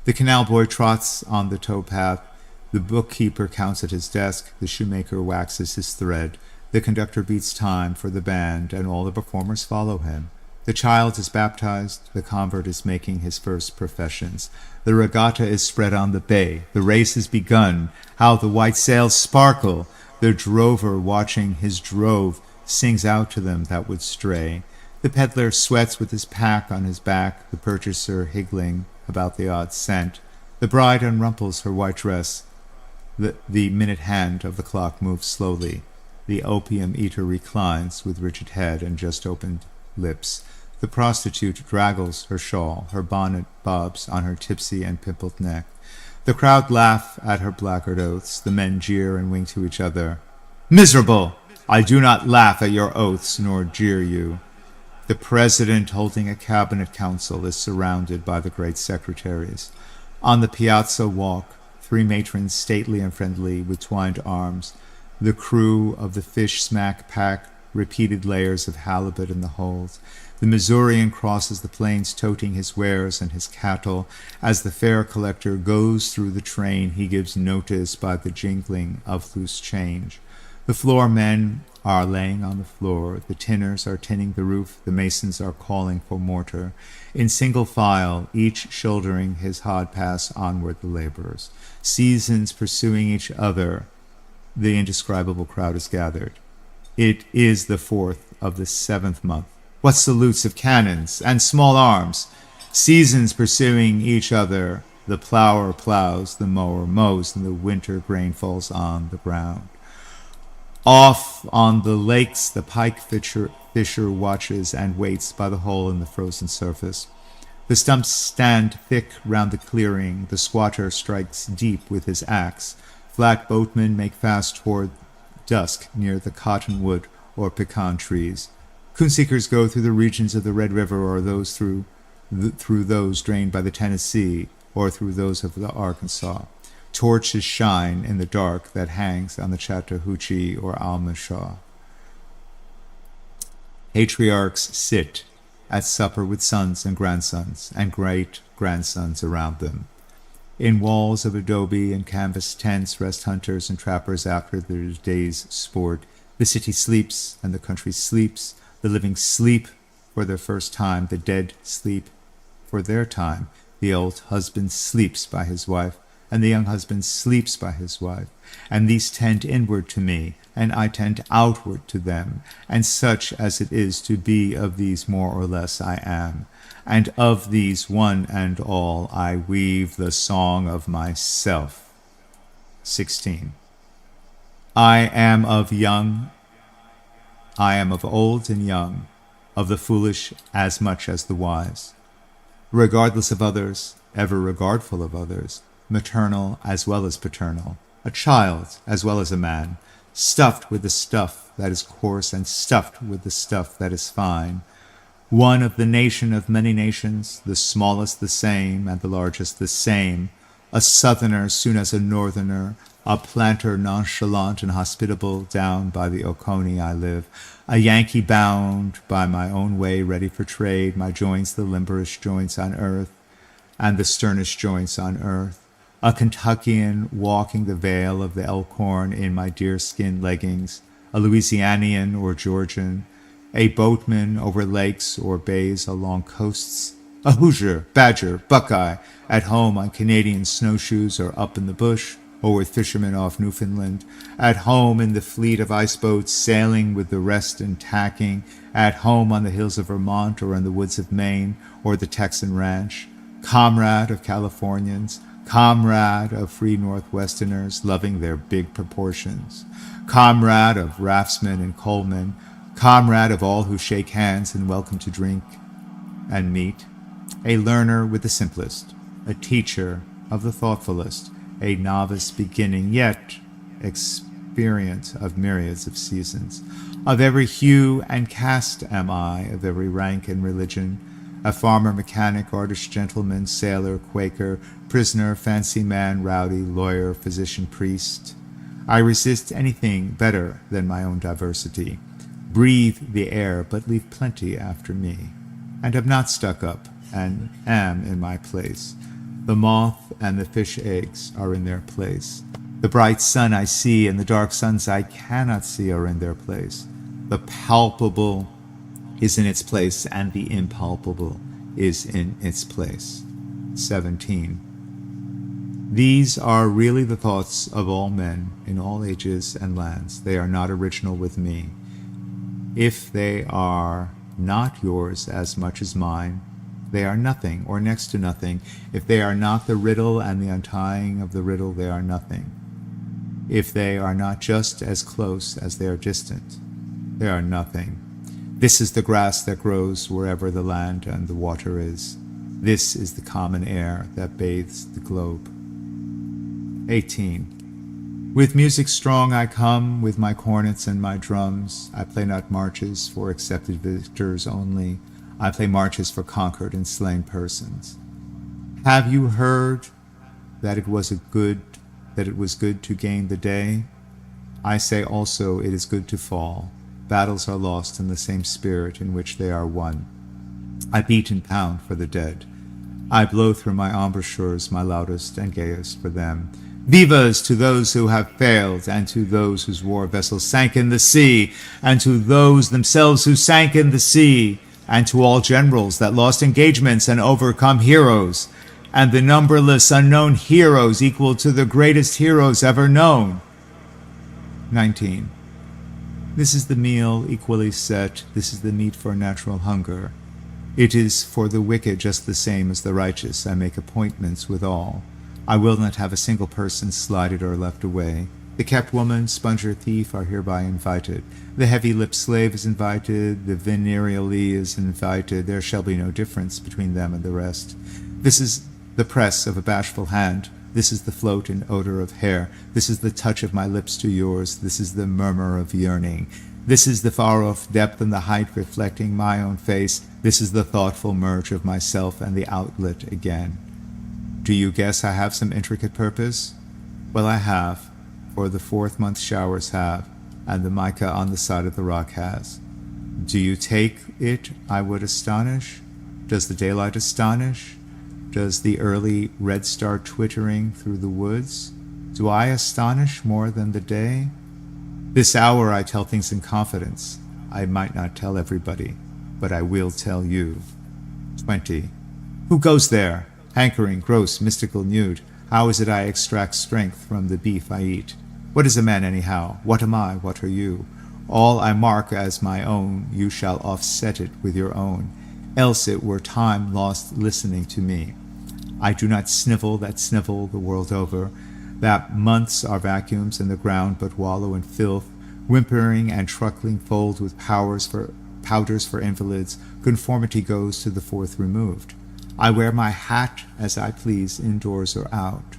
The canal boy trots on the towpath. The bookkeeper counts at his desk. The shoemaker waxes his thread. The conductor beats time for the band, and all the performers follow him. The child is baptized. The convert is making his first professions. The regatta is spread on the bay. The race has begun. How the white sails sparkle! The drover, watching his drove, sings out to them that would stray. The peddler sweats with his pack on his back, the purchaser higgling about the odd cent. The bride unrumples her white dress. The minute hand of the clock moves slowly. The opium eater reclines with rigid head and just opened lips. The prostitute draggles her shawl. Her bonnet bobs on her tipsy and pimpled neck. The crowd laugh at her blackguard oaths. The men jeer and wink to each other. Miserable! I do not laugh at your oaths nor jeer you. The president, holding a cabinet council, is surrounded by the great secretaries. On the piazza walk 3 matrons, stately and friendly, with twined arms. The crew of the fish smack pack repeated layers of halibut in the hold. The Missourian crosses the plains toting his wares and his cattle. As the fare collector goes through the train, he gives notice by the jingling of loose change. The floor men are laying on the floor. The tinners are tinning the roof. The masons are calling for mortar. In single file, each shouldering his hod pass onward the laborers. Seasons pursuing each other, the indescribable crowd is gathered. It is the 4th of the 7th month. What salutes of cannons and small arms! Seasons pursuing each other, the plower plows, the mower mows, and the winter grain falls on the ground. Off on the lakes the pike fisher watches and waits by the hole in the frozen surface. The stumps stand thick round the clearing. The squatter strikes deep with his axe. Flat boatmen make fast toward dusk near the cottonwood or pecan trees. Coonseekers go through the regions of the Red River or those through through those drained by the Tennessee or through those of the Arkansas. Torches shine in the dark that hangs on the Chattahoochee or Almashaw. Patriarchs sit at supper with sons and grandsons and great-grandsons around them. In walls of adobe and canvas tents rest hunters and trappers after their day's sport. The city sleeps and the country sleeps. The living sleep for their first time. The dead sleep for their time. The old husband sleeps by his wife, and the young husband sleeps by his wife. And these tend inward to me, and I tend outward to them, and such as it is to be of these more or less I am. And of these one and all I weave the song of myself. 16. I am of young, I am of old and young, of the foolish as much as the wise. Regardless of others, ever regardful of others, maternal as well as paternal, a child as well as a man, stuffed with the stuff that is coarse and stuffed with the stuff that is fine, one of the nation of many nations, the smallest the same and the largest the same, a southerner soon as a northerner, a planter nonchalant and hospitable down by the Oconee I live, a Yankee bound by my own way ready for trade, my joints the limberest joints on earth and the sternest joints on earth, a Kentuckian walking the vale of the Elkhorn in my deerskin leggings, a Louisianian or Georgian, a boatman over lakes or bays along coasts, a Hoosier, Badger, Buckeye, at home on Canadian snowshoes or up in the bush, or with fishermen off Newfoundland, at home in the fleet of ice boats sailing with the rest and tacking, at home on the hills of Vermont or in the woods of Maine or the Texan ranch, comrade of Californians, comrade of free Northwesterners loving their big proportions, comrade of raftsmen and coalmen, comrade of all who shake hands and welcome to drink and meet, a learner with the simplest, a teacher of the thoughtfulest, a novice beginning, yet experience of myriads of seasons. Of every hue and caste am I, of every rank and religion, a farmer, mechanic, artist, gentleman, sailor, Quaker, prisoner, fancy man, rowdy, lawyer, physician, priest. I resist anything better than my own diversity. Breathe the air, but leave plenty after me, and have not stuck up, and am in my place. The moth and the fish eggs are in their place. The bright sun I see and the dark suns I cannot see are in their place. The palpable is in its place, and the impalpable is in its place. 17. These are really the thoughts of all men in all ages and lands. They are not original with me. If they are not yours as much as mine, they are nothing, or next to nothing. If they are not the riddle and the untying of the riddle, they are nothing. If they are not just as close as they are distant, they are nothing. This is the grass that grows wherever the land and the water is. This is the common air that bathes the globe. 18. With music strong I come, with my cornets and my drums. I play not marches for accepted victors only. I play marches for conquered and slain persons. Have you heard that it was good to gain the day? I say also it is good to fall. Battles are lost in the same spirit in which they are won. I beat and pound for the dead. I blow through my embouchures my loudest and gayest for them. Vivas to those who have failed, and to those whose war vessels sank in the sea, and to those themselves who sank in the sea, and to all generals that lost engagements and overcome heroes, and the numberless unknown heroes equal to the greatest heroes ever known. 19. This is the meal equally set, this is the meat for natural hunger. It is for the wicked just the same as the righteous. I make appointments with all. I will not have a single person slighted or left away. The kept woman, sponger, thief are hereby invited. The heavy-lipped slave is invited. The venereally is invited. There shall be no difference between them and the rest. This is the press of a bashful hand. This is the float and odor of hair. This is the touch of my lips to yours. This is the murmur of yearning. This is the far-off depth and the height reflecting my own face. This is the thoughtful merge of myself and the outlet again. Do you guess I have some intricate purpose? Well, I have, for the 4th-month showers have, and the mica on the side of the rock has. Do you take it I would astonish? Does the daylight astonish? Does the early red star twittering through the woods? Do I astonish more than the day? This hour I tell things in confidence. I might not tell everybody, but I will tell you. 20. Who goes there? Hankering, gross, mystical, nude. How is it I extract strength from the beef I eat? What is a man anyhow? What am I? What are you? All I mark as my own, you shall offset it with your own. Else it were time lost listening to me. I do not snivel that snivel the world over, that months are vacuums in the ground but wallow in filth, whimpering and truckling fold with powders for invalids, conformity goes to the 4th removed. I wear my hat as I please, indoors or out.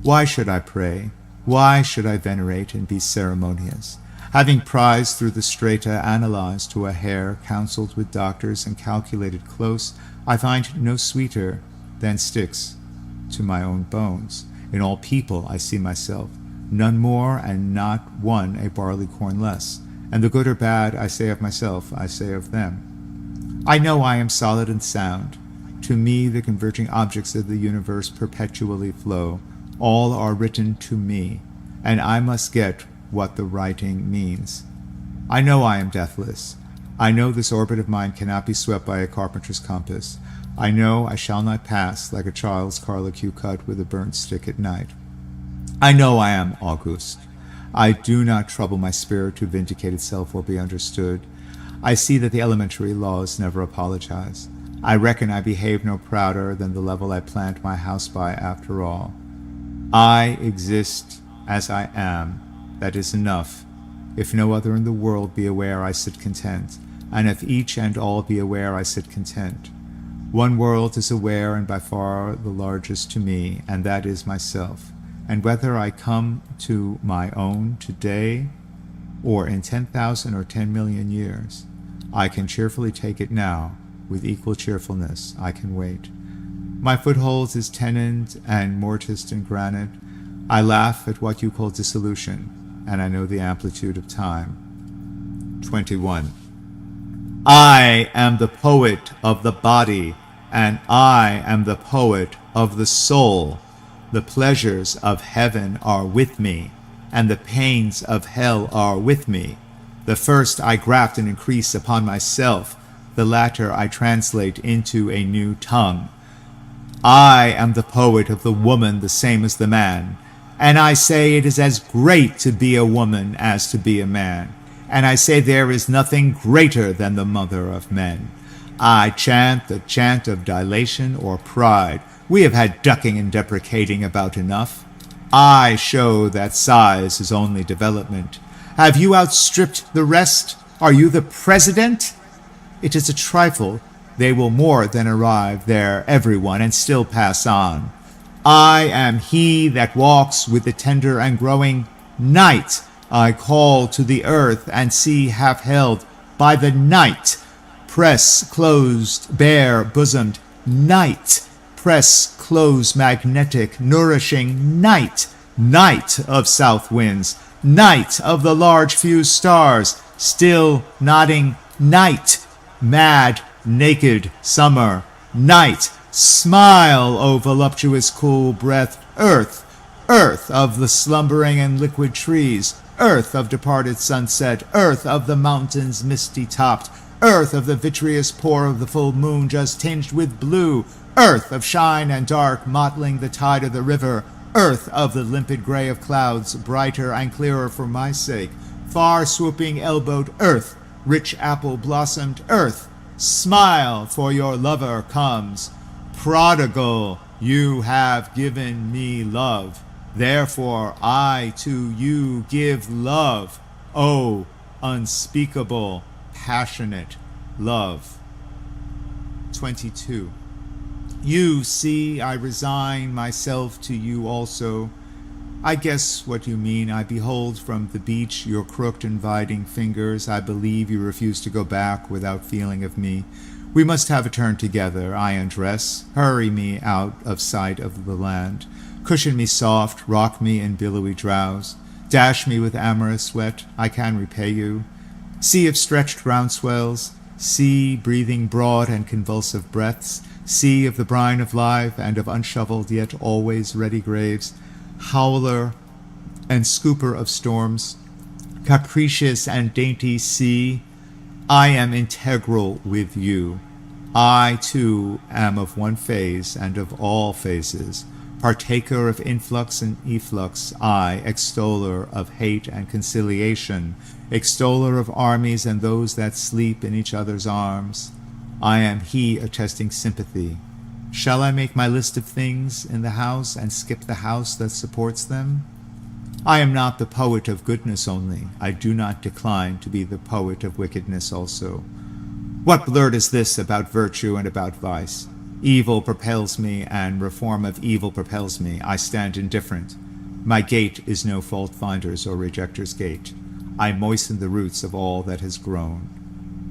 Why should I pray? Why should I venerate and be ceremonious? Having prized through the strata, analyzed to a hair, counseled with doctors and calculated close, I find no sweeter than sticks to my own bones. In all people I see myself, none more and not one a barley corn less. And the good or bad I say of myself, I say of them. I know I am solid and sound. To me the converging objects of the universe perpetually flow. All are written to me, and I must get what the writing means. I know I am deathless. I know this orbit of mine cannot be swept by a carpenter's compass. I know I shall not pass like a child's carlicue cut with a burnt stick at night. I know I am august. I do not trouble my spirit to vindicate itself or be understood. I see that the elementary laws never apologize. I reckon I behave no prouder than the level I plant my house by after all. I exist as I am. That is enough. If no other in the world be aware, I sit content, and if each and all be aware, I sit content. One world is aware, and by far the largest to me, and that is myself. And whether I come to my own today, or in 10,000 or 10 million years, I can cheerfully take it now. With equal cheerfulness, I can wait. My footholds is tenoned and mortised in granite. I laugh at what you call dissolution, and I know the amplitude of time. 21. I am the poet of the body, and I am the poet of the soul. The pleasures of heaven are with me, and the pains of hell are with me. The first I graft and increase upon myself, the latter I translate into a new tongue. I am the poet of the woman the same as the man, and I say it is as great to be a woman as to be a man, and I say there is nothing greater than the mother of men. I chant the chant of dilation or pride. We have had ducking and deprecating about enough. I show that size is only development. Have you outstripped the rest? Are you the president? It is a trifle. They will more than arrive there, everyone, and still pass on. I am he that walks with the tender and growing night. I call to the earth and sea half held by the night. Press closed, bare bosomed, night. Press close, magnetic, nourishing night. Night of south winds, night of the large fused stars, still nodding night. Mad, naked summer, night, smile, O voluptuous cool breath, earth, earth of the slumbering and liquid trees, earth of departed sunset, earth of the mountains misty topped, earth of the vitreous pour of the full moon just tinged with blue, earth of shine and dark mottling the tide of the river, earth of the limpid gray of clouds, brighter and clearer for my sake, far swooping elbowed earth, rich apple-blossomed earth, smile, for your lover comes. Prodigal, you have given me love, therefore I to you give love, oh, unspeakable, passionate love. 22. You see, I resign myself to you also. I guess what you mean. I behold from the beach your crooked inviting fingers. I believe you refuse to go back without feeling of me. We must have a turn together. I undress. Hurry me out of sight of the land. Cushion me soft, rock me in billowy drowse. Dash me with amorous sweat, I can repay you. Sea of stretched round swells, sea breathing broad and convulsive breaths, sea of the brine of life and of unshoveled yet always ready graves, howler and scooper of storms, capricious and dainty sea, I am integral with you. I, too, am of one phase and of all phases, partaker of influx and efflux, I, extoller of hate and conciliation, extoller of armies and those that sleep in each other's arms. I am he attesting sympathy. Shall I make my list of things in the house and skip the house that supports them? I am not the poet of goodness only. I do not decline to be the poet of wickedness also. What blurt is this about virtue and about vice? Evil propels me, and reform of evil propels me. I stand indifferent. My gait is no fault-finder's or rejecter's gait. I moisten the roots of all that has grown.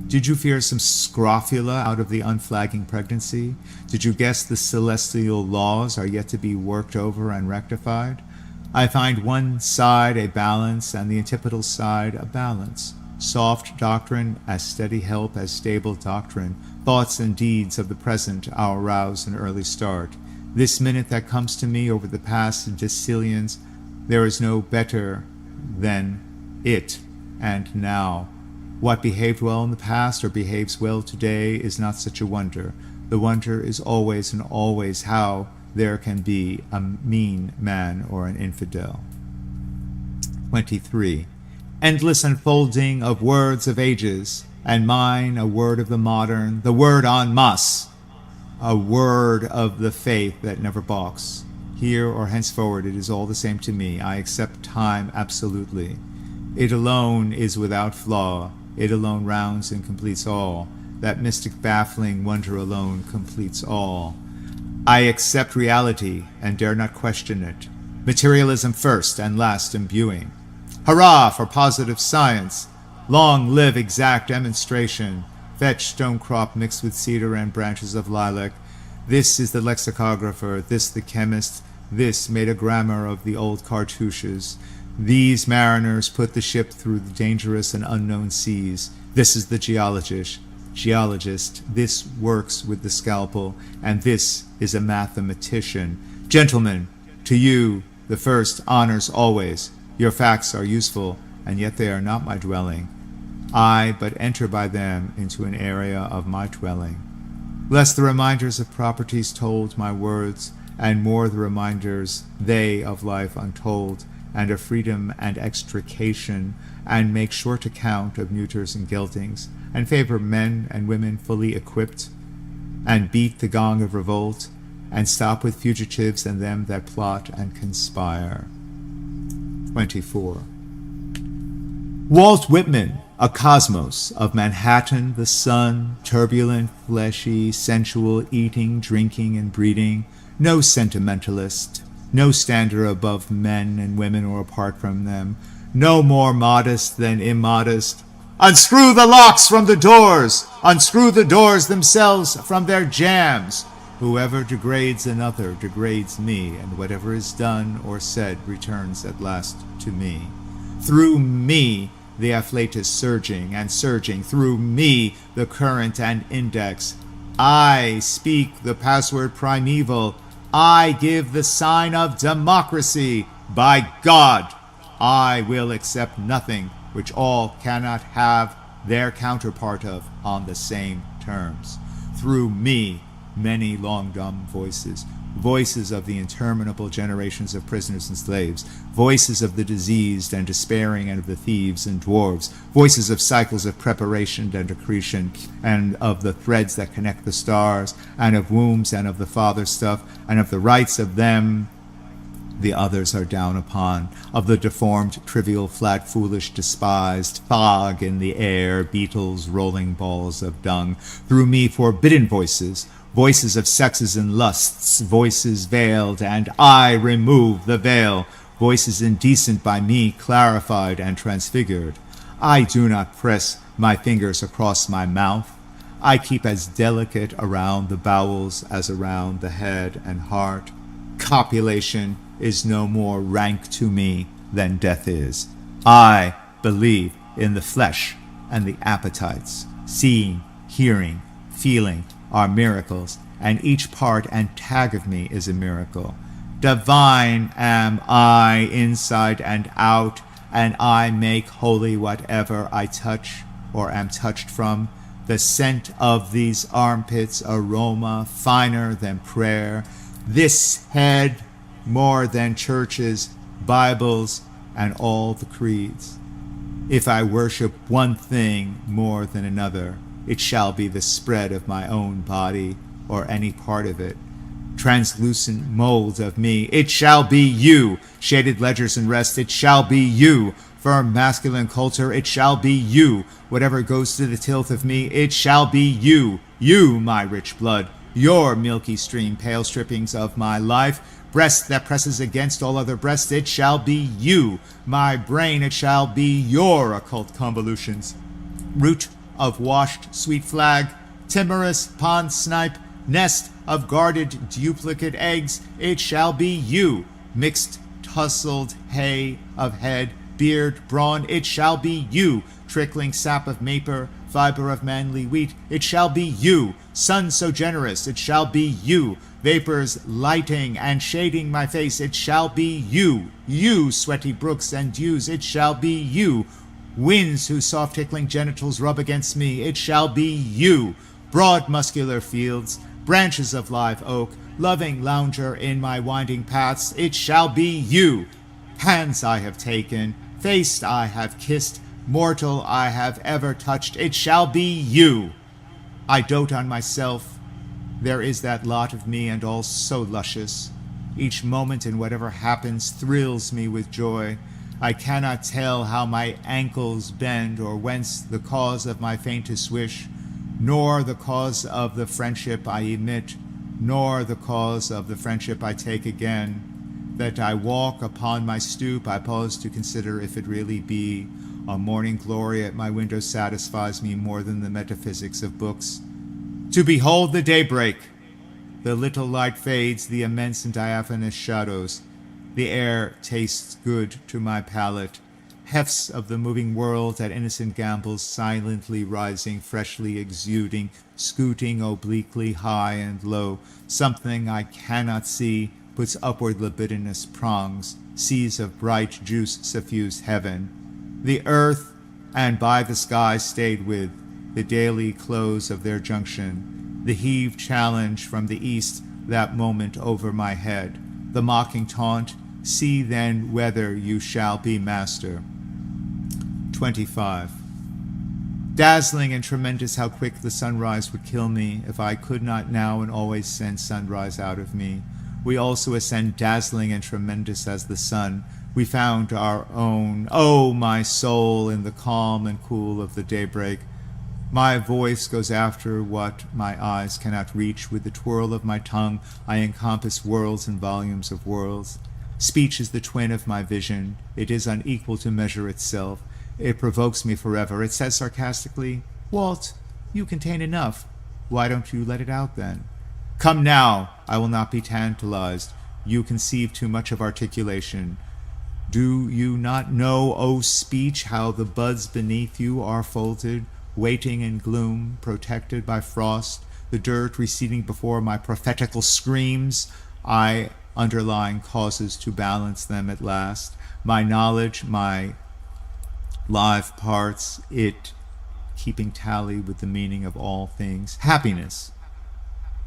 Did you fear some scrofula out of the unflagging pregnancy? Did you guess the celestial laws are yet to be worked over and rectified? I find one side a balance and the antipodal side a balance. Soft doctrine as steady help as stable doctrine. Thoughts and deeds of the present our rouse and early start. This minute that comes to me over the past decillions, there is no better than it and now. What behaved well in the past or behaves well today is not such a wonder. The wonder is always and always how there can be a mean man or an infidel. 23. Endless unfolding of words of ages, and mine a word of the modern, the word en masse, a word of the faith that never balks. Here or henceforward it is all the same to me. I accept time absolutely. It alone is without flaw. It alone rounds and completes all. That mystic baffling wonder alone completes all. I accept reality and dare not question it. Materialism first and last imbuing. Hurrah for positive science! Long live exact demonstration! Fetch stonecrop mixed with cedar and branches of lilac. This is the lexicographer, this the chemist, this made a grammar of the old cartouches. These mariners put the ship through the dangerous and unknown seas. This is the geologist, this works with the scalpel, and this is a mathematician. Gentlemen, to you the first honors always. Your facts are useful, and yet they are not my dwelling. I but enter by them into an area of my dwelling. Lest the reminders of properties told my words, and more the reminders they of life untold, and of freedom and extrication, and make short account of neuters and geltings, and favor men and women fully equipped, and beat the gong of revolt, and stop with fugitives and them that plot and conspire. 24. Walt Whitman, a cosmos of Manhattan, the sun, turbulent, fleshy, sensual, eating, drinking, and breeding, no sentimentalist, no stander above men and women or apart from them, no more modest than immodest. Unscrew the locks from the doors! Unscrew the doors themselves from their jambs! Whoever degrades another degrades me, and whatever is done or said returns at last to me. Through me the afflatus surging and surging, through me the current and index. I speak the password primeval. I give the sign of democracy. By God, I will accept nothing which all cannot have their counterpart of on the same terms. Through me, many long dumb voices, voices of the interminable generations of prisoners and slaves, voices of the diseased and despairing and of the thieves and dwarves, voices of cycles of preparation and accretion, and of the threads that connect the stars, and of wombs and of the father stuff, and of the rights of them the others are down upon, of the deformed, trivial, flat, foolish, despised, fog in the air, beetles, rolling balls of dung. Through me forbidden voices, voices of sexes and lusts, voices veiled, and I remove the veil, voices indecent by me clarified and transfigured. I do not press my fingers across my mouth. I keep as delicate around the bowels as around the head and heart. Copulation is no more rank to me than death is. I believe in the flesh and the appetites. Seeing, hearing, feeling are miracles, and each part and tag of me is a miracle. Divine am I inside and out, and I make holy whatever I touch or am touched from. The scent of these armpits, aroma finer than prayer. This head more than churches, Bibles, and all the creeds. If I worship one thing more than another, it shall be the spread of my own body or any part of it. Translucent mold of me, it shall be you. Shaded ledgers and rest, it shall be you. Firm masculine culture, it shall be you. Whatever goes to the tilth of me, it shall be you. You, my rich blood, your milky stream, pale strippings of my life. Breast that presses against all other breasts, it shall be you. My brain, it shall be your occult convolutions. Root of washed sweet flag, timorous pond snipe, nest of guarded duplicate eggs, it shall be you. Mixed tussled hay of head, beard, brawn, it shall be you. Trickling sap of maper, fiber of manly wheat, it shall be you. Sun so generous, it shall be you. Vapors lighting and shading my face, it shall be you. You, sweaty brooks and dews, it shall be you. Winds whose soft tickling genitals rub against me, it shall be you. Broad muscular fields, branches of live oak, loving lounger in my winding paths, it shall be you. Hands I have taken, face I have kissed, mortal I have ever touched, it shall be you. I dote on myself. There is that lot of me and all so luscious. Each moment in whatever happens thrills me with joy. I cannot tell how my ankles bend or whence the cause of my faintest wish, nor the cause of the friendship I emit, nor the cause of the friendship I take again. That I walk upon my stoop, I pause to consider if it really be. A morning glory at my window satisfies me more than the metaphysics of books. To behold the daybreak, the little light fades, the immense and diaphanous shadows. The air tastes good to my palate. Hefts of the moving world at innocent gambols, silently rising, freshly exuding, scooting obliquely high and low. Something I cannot see puts upward libidinous prongs. Seas of bright juice suffuse heaven. The earth and by the sky stayed with the daily close of their junction, the heave challenge from the east that moment over my head, the mocking taunt, see then whether you shall be master. 25. Dazzling and tremendous how quick the sunrise would kill me if I could not now and always send sunrise out of me. We also ascend dazzling and tremendous as the sun. We found our own, oh my soul, in the calm and cool of the daybreak. My voice goes after what my eyes cannot reach. With the twirl of my tongue, I encompass worlds and volumes of worlds. Speech is the twin of my vision. It is unequal to measure itself. It provokes me forever. It says sarcastically, Walt, you contain enough. Why don't you let it out then? Come now, I will not be tantalized. You conceive too much of articulation. Do you not know, O speech, how the buds beneath you are folded, waiting in gloom, protected by frost, the dirt receding before my prophetical screams? I underlying causes to balance them at last. My knowledge, my live parts, it keeping tally with the meaning of all things. Happiness,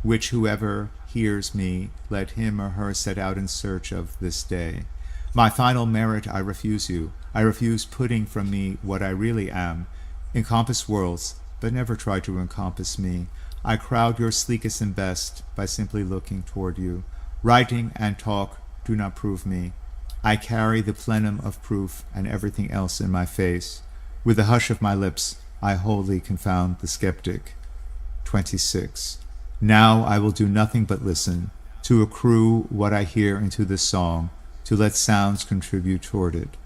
which whoever hears me, let him or her set out in search of this day. My final merit, I refuse you. I refuse putting from me what I really am. Encompass worlds, but never try to encompass me. I crowd your sleekest and best by simply looking toward you. Writing and talk do not prove me. I carry the plenum of proof and everything else in my face. With the hush of my lips, I wholly confound the skeptic. 26. Now I will do nothing but listen, to accrue what I hear into this song, to let sounds contribute toward it.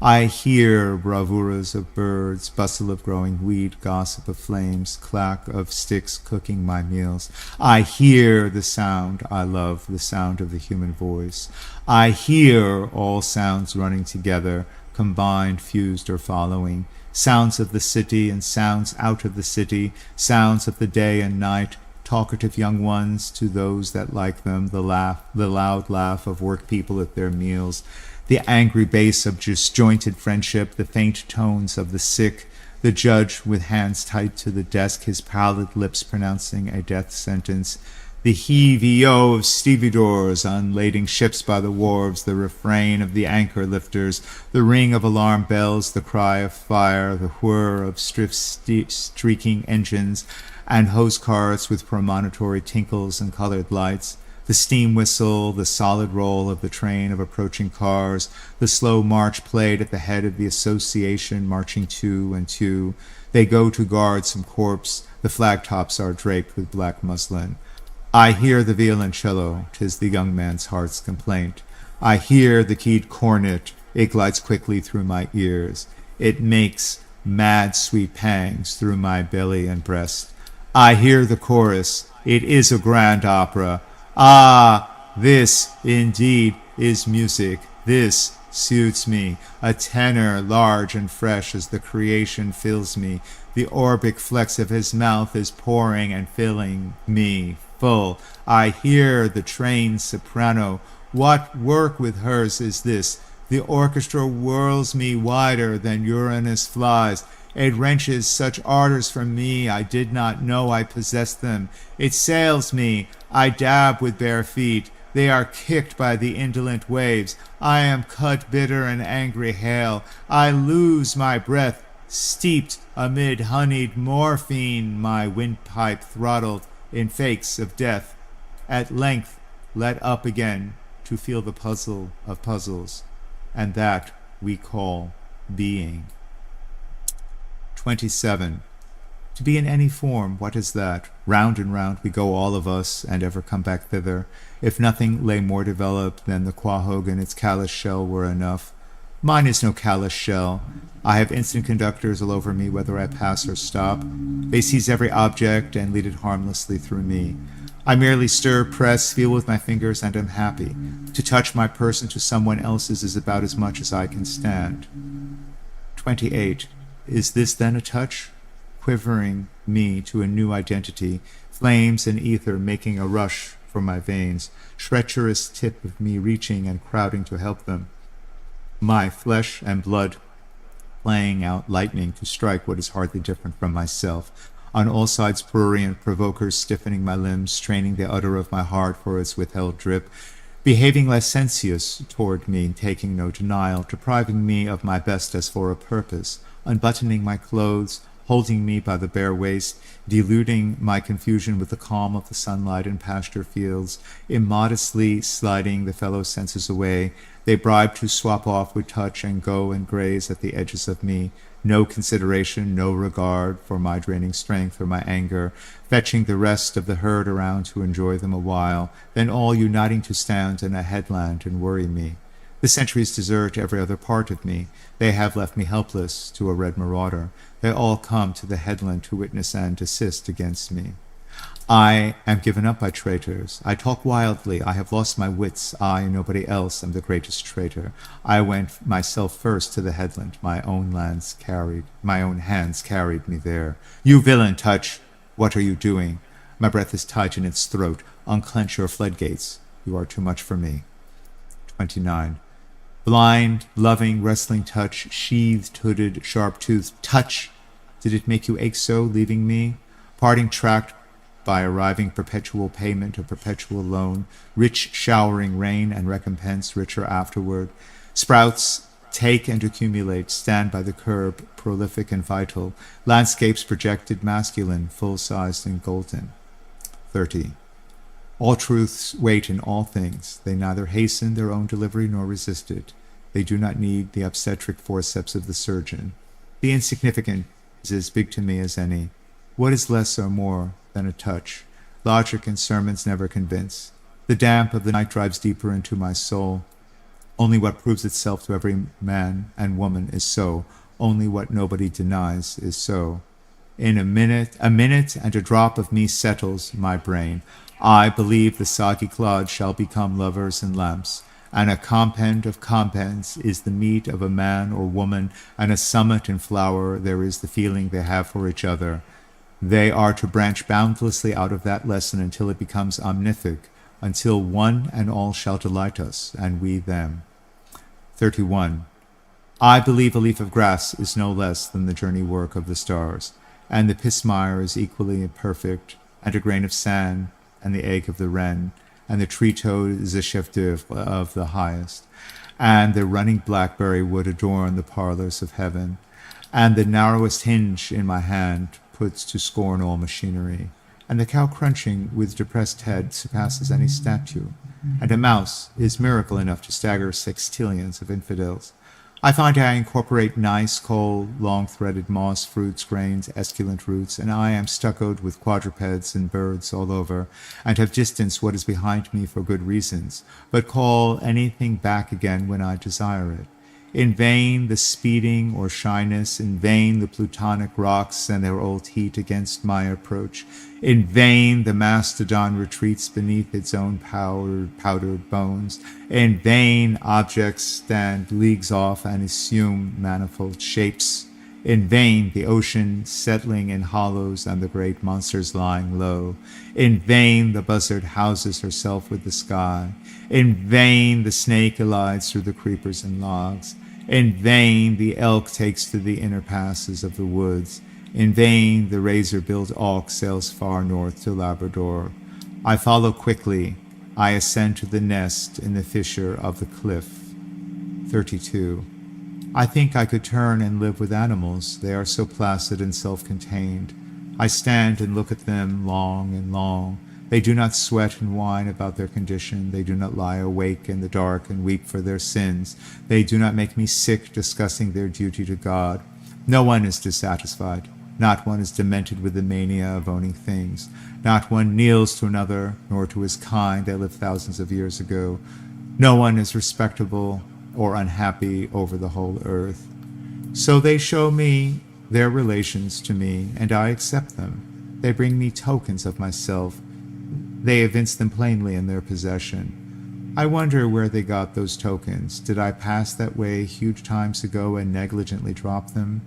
I hear bravuras of birds, bustle of growing wheat, gossip of flames, clack of sticks cooking my meals. I hear the sound I love, the sound of the human voice. I hear all sounds running together, combined, fused, or following. Sounds of the city and sounds out of the city, sounds of the day and night, talkative young ones to those that like them, the loud laugh of work people at their meals, the angry bass of disjointed friendship, the faint tones of the sick, the judge with hands tight to the desk, his pallid lips pronouncing a death sentence, the heave-o of stevedores unlading ships by the wharves, the refrain of the anchor lifters, the ring of alarm bells, the cry of fire, the whir of streaking engines, and hose carts with premonitory tinkles and colored lights, the steam whistle, the solid roll of the train of approaching cars, the slow march played at the head of the association marching two and two. They go to guard some corpse, the flag tops are draped with black muslin. I hear the violoncello, 'tis the young man's heart's complaint. I hear the keyed cornet, it glides quickly through my ears. It makes mad sweet pangs through my belly and breast. I hear the chorus, it is a grand opera. Ah, this indeed is music, this suits me, a tenor large and fresh as the creation fills me. The orbic flex of his mouth is pouring and filling me full. I hear the trained soprano. What work with hers is this? The orchestra whirls me wider than Uranus flies. It wrenches such ardors from me I did not know I possessed them. It sails me. I dab with bare feet. They are kicked by the indolent waves. I am cut bitter and angry hail. I lose my breath, steeped amid honeyed morphine, my windpipe throttled in fakes of death. At length let up again to feel the puzzle of puzzles, and that we call being. 27. To be in any form, what is that? Round and round we go all of us, and ever come back thither. If nothing lay more developed than the quahog and its callous shell were enough. Mine is no callous shell. I have instant conductors all over me whether I pass or stop. They seize every object and lead it harmlessly through me. I merely stir, press, feel with my fingers, and am happy. To touch my person to someone else's is about as much as I can stand. 28. Is this then a touch? Quivering me to a new identity, flames and ether making a rush for my veins, treacherous tip of me reaching and crowding to help them. My flesh and blood playing out lightning to strike what is hardly different from myself. On all sides prurient provokers stiffening my limbs, straining the udder of my heart for its withheld drip, behaving licentious toward me, taking no denial, depriving me of my best as for a purpose, unbuttoning my clothes, holding me by the bare waist, deluding my confusion with the calm of the sunlight and pasture fields, immodestly sliding the fellow senses away. They bribe to swap off with touch and go and graze at the edges of me. No consideration, no regard for my draining strength or my anger, fetching the rest of the herd around to enjoy them a while, then all uniting to stand in a headland and worry me. The centuries desert every other part of me. They have left me helpless to a red marauder. They all come to the headland to witness and assist against me. I am given up by traitors. I talk wildly. I have lost my wits. I and nobody else am the greatest traitor. I went myself first to the headland. My own hands carried me there. You villain, touch! What are you doing? My breath is tight in its throat. Unclench your floodgates. You are too much for me. 29. Blind, loving, wrestling touch, sheathed, hooded, sharp-toothed touch. Did it make you ache so, leaving me? Parting tracked by arriving perpetual payment of perpetual loan, rich showering rain and recompense richer afterward. Sprouts take and accumulate, stand by the curb, prolific and vital. Landscapes projected masculine, full-sized and golden. 30. All truths wait in all things. They neither hasten their own delivery nor resist it. They do not need the obstetric forceps of the surgeon. The insignificant is as big to me as any. What is less or more than a touch? Logic and sermons never convince. The damp of the night drives deeper into my soul. Only what proves itself to every man and woman is so. Only what nobody denies is so. In a minute and a drop of me settles my brain. I believe the soggy clods shall become lovers and lamps, and a compend of compends is the meat of a man or woman, and a summit in flower there is the feeling they have for each other. They are to branch boundlessly out of that lesson until it becomes omnific, until one and all shall delight us, and we them. 31. I believe a leaf of grass is no less than the journey work of the stars, and the pismire is equally perfect, and a grain of sand, and the egg of the wren, and the tree toad is a chef d'oeuvre of the highest, and the running blackberry would adorn the parlors of heaven, and the narrowest hinge in my hand puts to scorn all machinery, and the cow crunching with depressed head surpasses any statue, and a mouse is miracle enough to stagger sextillions of infidels. I find I incorporate nice, coal, long-threaded moss, fruits, grains, esculent roots, and I am stuccoed with quadrupeds and birds all over, and have distanced what is behind me for good reasons, but call anything back again when I desire it. In vain the speeding or shyness, in vain the plutonic rocks and their old heat against my approach. In vain the mastodon retreats beneath its own powdered bones. In vain objects stand leagues off and assume manifold shapes. In vain the ocean settling in hollows and the great monsters lying low. In vain the buzzard houses herself with the sky. In vain the snake elides through the creepers and logs. In vain the elk takes to the inner passes of the woods. In vain the razor-billed auk sails far north to Labrador. I follow quickly. I ascend to the nest in the fissure of the cliff. 32. I think I could turn and live with animals. They are so placid and self-contained. I stand and look at them long and long. They do not sweat and whine about their condition. They do not lie awake in the dark and weep for their sins. They do not make me sick discussing their duty to God. No one is dissatisfied. Not one is demented with the mania of owning things. Not one kneels to another, nor to his kind that lived thousands of years ago. No one is respectable or unhappy over the whole earth. So they show me their relations to me, and I accept them. They bring me tokens of myself. They evince them plainly in their possession. I wonder where they got those tokens. Did I pass that way huge times ago and negligently drop them?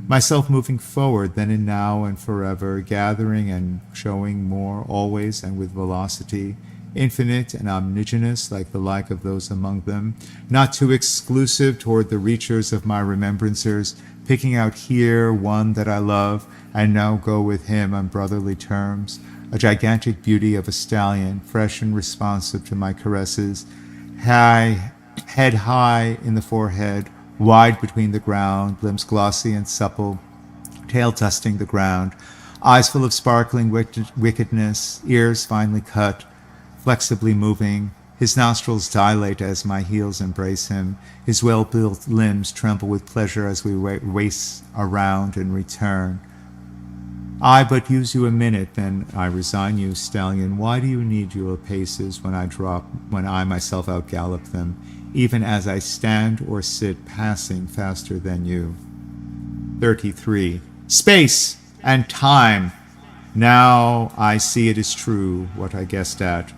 Myself moving forward then and now and forever, gathering and showing more always and with velocity, infinite and omnigenous like the like of those among them, not too exclusive toward the reachers of my remembrancers, picking out here one that I love, and now go with him on brotherly terms, a gigantic beauty of a stallion, fresh and responsive to my caresses, head high in the forehead, wide between the ground, limbs glossy and supple, tail dusting the ground, eyes full of sparkling wickedness, ears finely cut, flexibly moving. His nostrils dilate as my heels embrace him. His well-built limbs tremble with pleasure as we race around and return. I but use you a minute, then I resign you, stallion. Why do you need your paces when I myself outgallop them, even as I stand or sit passing faster than you? 33. Space and time! Now I see it is true what I guessed at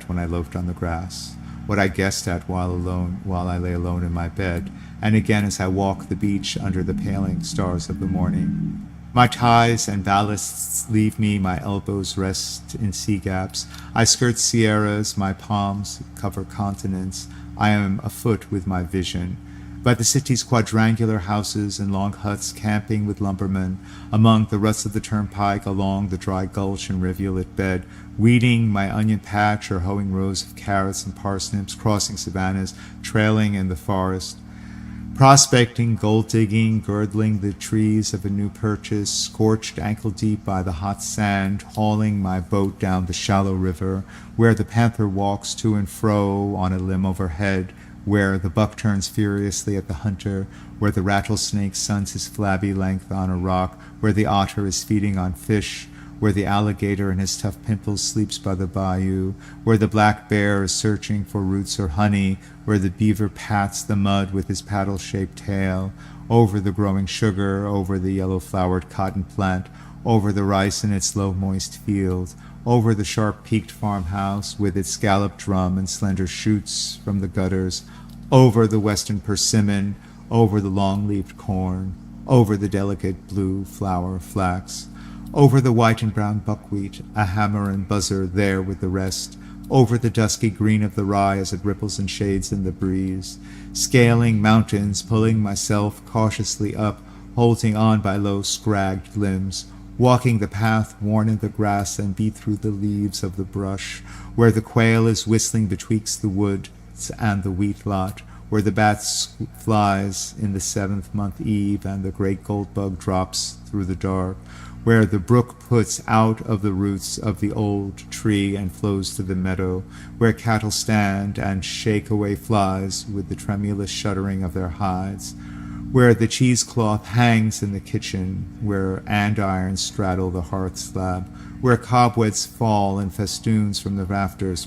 when I loafed on the grass, what I guessed at while I lay alone in my bed, and again as I walk the beach under the paling stars of the morning. My ties and ballasts leave me, my elbows rest in sea gaps. I skirt sierras, my palms cover continents. I am afoot with my vision. By the city's quadrangular houses and long huts, camping with lumbermen, among the ruts of the turnpike, along the dry gulch and rivulet bed, weeding my onion patch or hoeing rows of carrots and parsnips, crossing savannas, trailing in the forest, prospecting, gold digging, girdling the trees of a new purchase, scorched ankle deep by the hot sand, hauling my boat down the shallow river, where the panther walks to and fro on a limb overhead, where the buck turns furiously at the hunter, where the rattlesnake suns his flabby length on a rock, where the otter is feeding on fish, where the alligator in his tough pimples sleeps by the bayou, where the black bear is searching for roots or honey, where the beaver pats the mud with his paddle-shaped tail, over the growing sugar, over the yellow-flowered cotton plant, over the rice in its low moist field, over the sharp-peaked farmhouse with its scalloped drum and slender shoots from the gutters, over the western persimmon, over the long-leaved corn, over the delicate blue flower flax, over the white and brown buckwheat, a hammer and buzzer there with the rest, over the dusky green of the rye as it ripples and shades in the breeze, scaling mountains, pulling myself cautiously up, holding on by low scragged limbs, walking the path worn in the grass and beat through the leaves of the brush, where the quail is whistling betwixt the woods and the wheat lot, where the bat flies in the 7th-month eve and the great gold bug drops through the dark, where the brook puts out of the roots of the old tree and flows to the meadow, where cattle stand and shake away flies with the tremulous shuddering of their hides, where the cheesecloth hangs in the kitchen, where andirons straddle the hearth slab, where cobwebs fall in festoons from the rafters,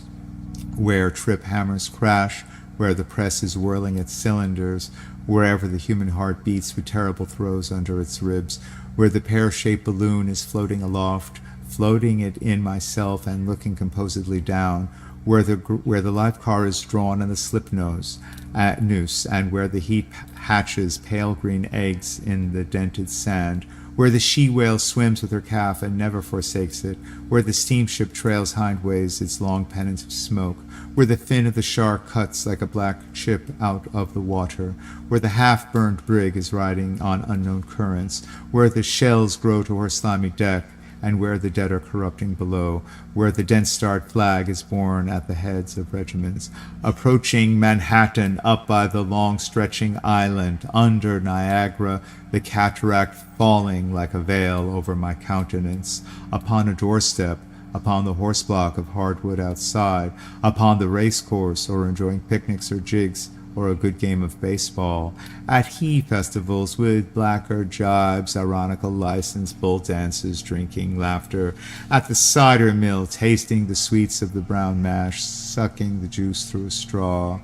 where trip hammers crash, where the press is whirling its cylinders, wherever the human heart beats with terrible throes under its ribs, where the pear-shaped balloon is floating aloft, floating it in myself and looking composedly down, where the life car is drawn in the slip noose, and where the heat hatches pale green eggs in the dented sand, where the she-whale swims with her calf and never forsakes it, where the steamship trails hindways its long pennant of smoke, where the fin of the shark cuts like a black chip out of the water, where the half-burned brig is riding on unknown currents, where the shells grow to her slimy deck, and where the dead are corrupting below, where the dense-starred flag is borne at the heads of regiments, approaching Manhattan up by the long-stretching island, under Niagara, the cataract falling like a veil over my countenance, upon a doorstep, upon the horse block of hardwood outside, upon the race course, or enjoying picnics or jigs, or a good game of baseball, at he festivals with blackguard jibes, ironical license, bull dances, drinking, laughter, at the cider mill, tasting the sweets of the brown mash, sucking the juice through a straw,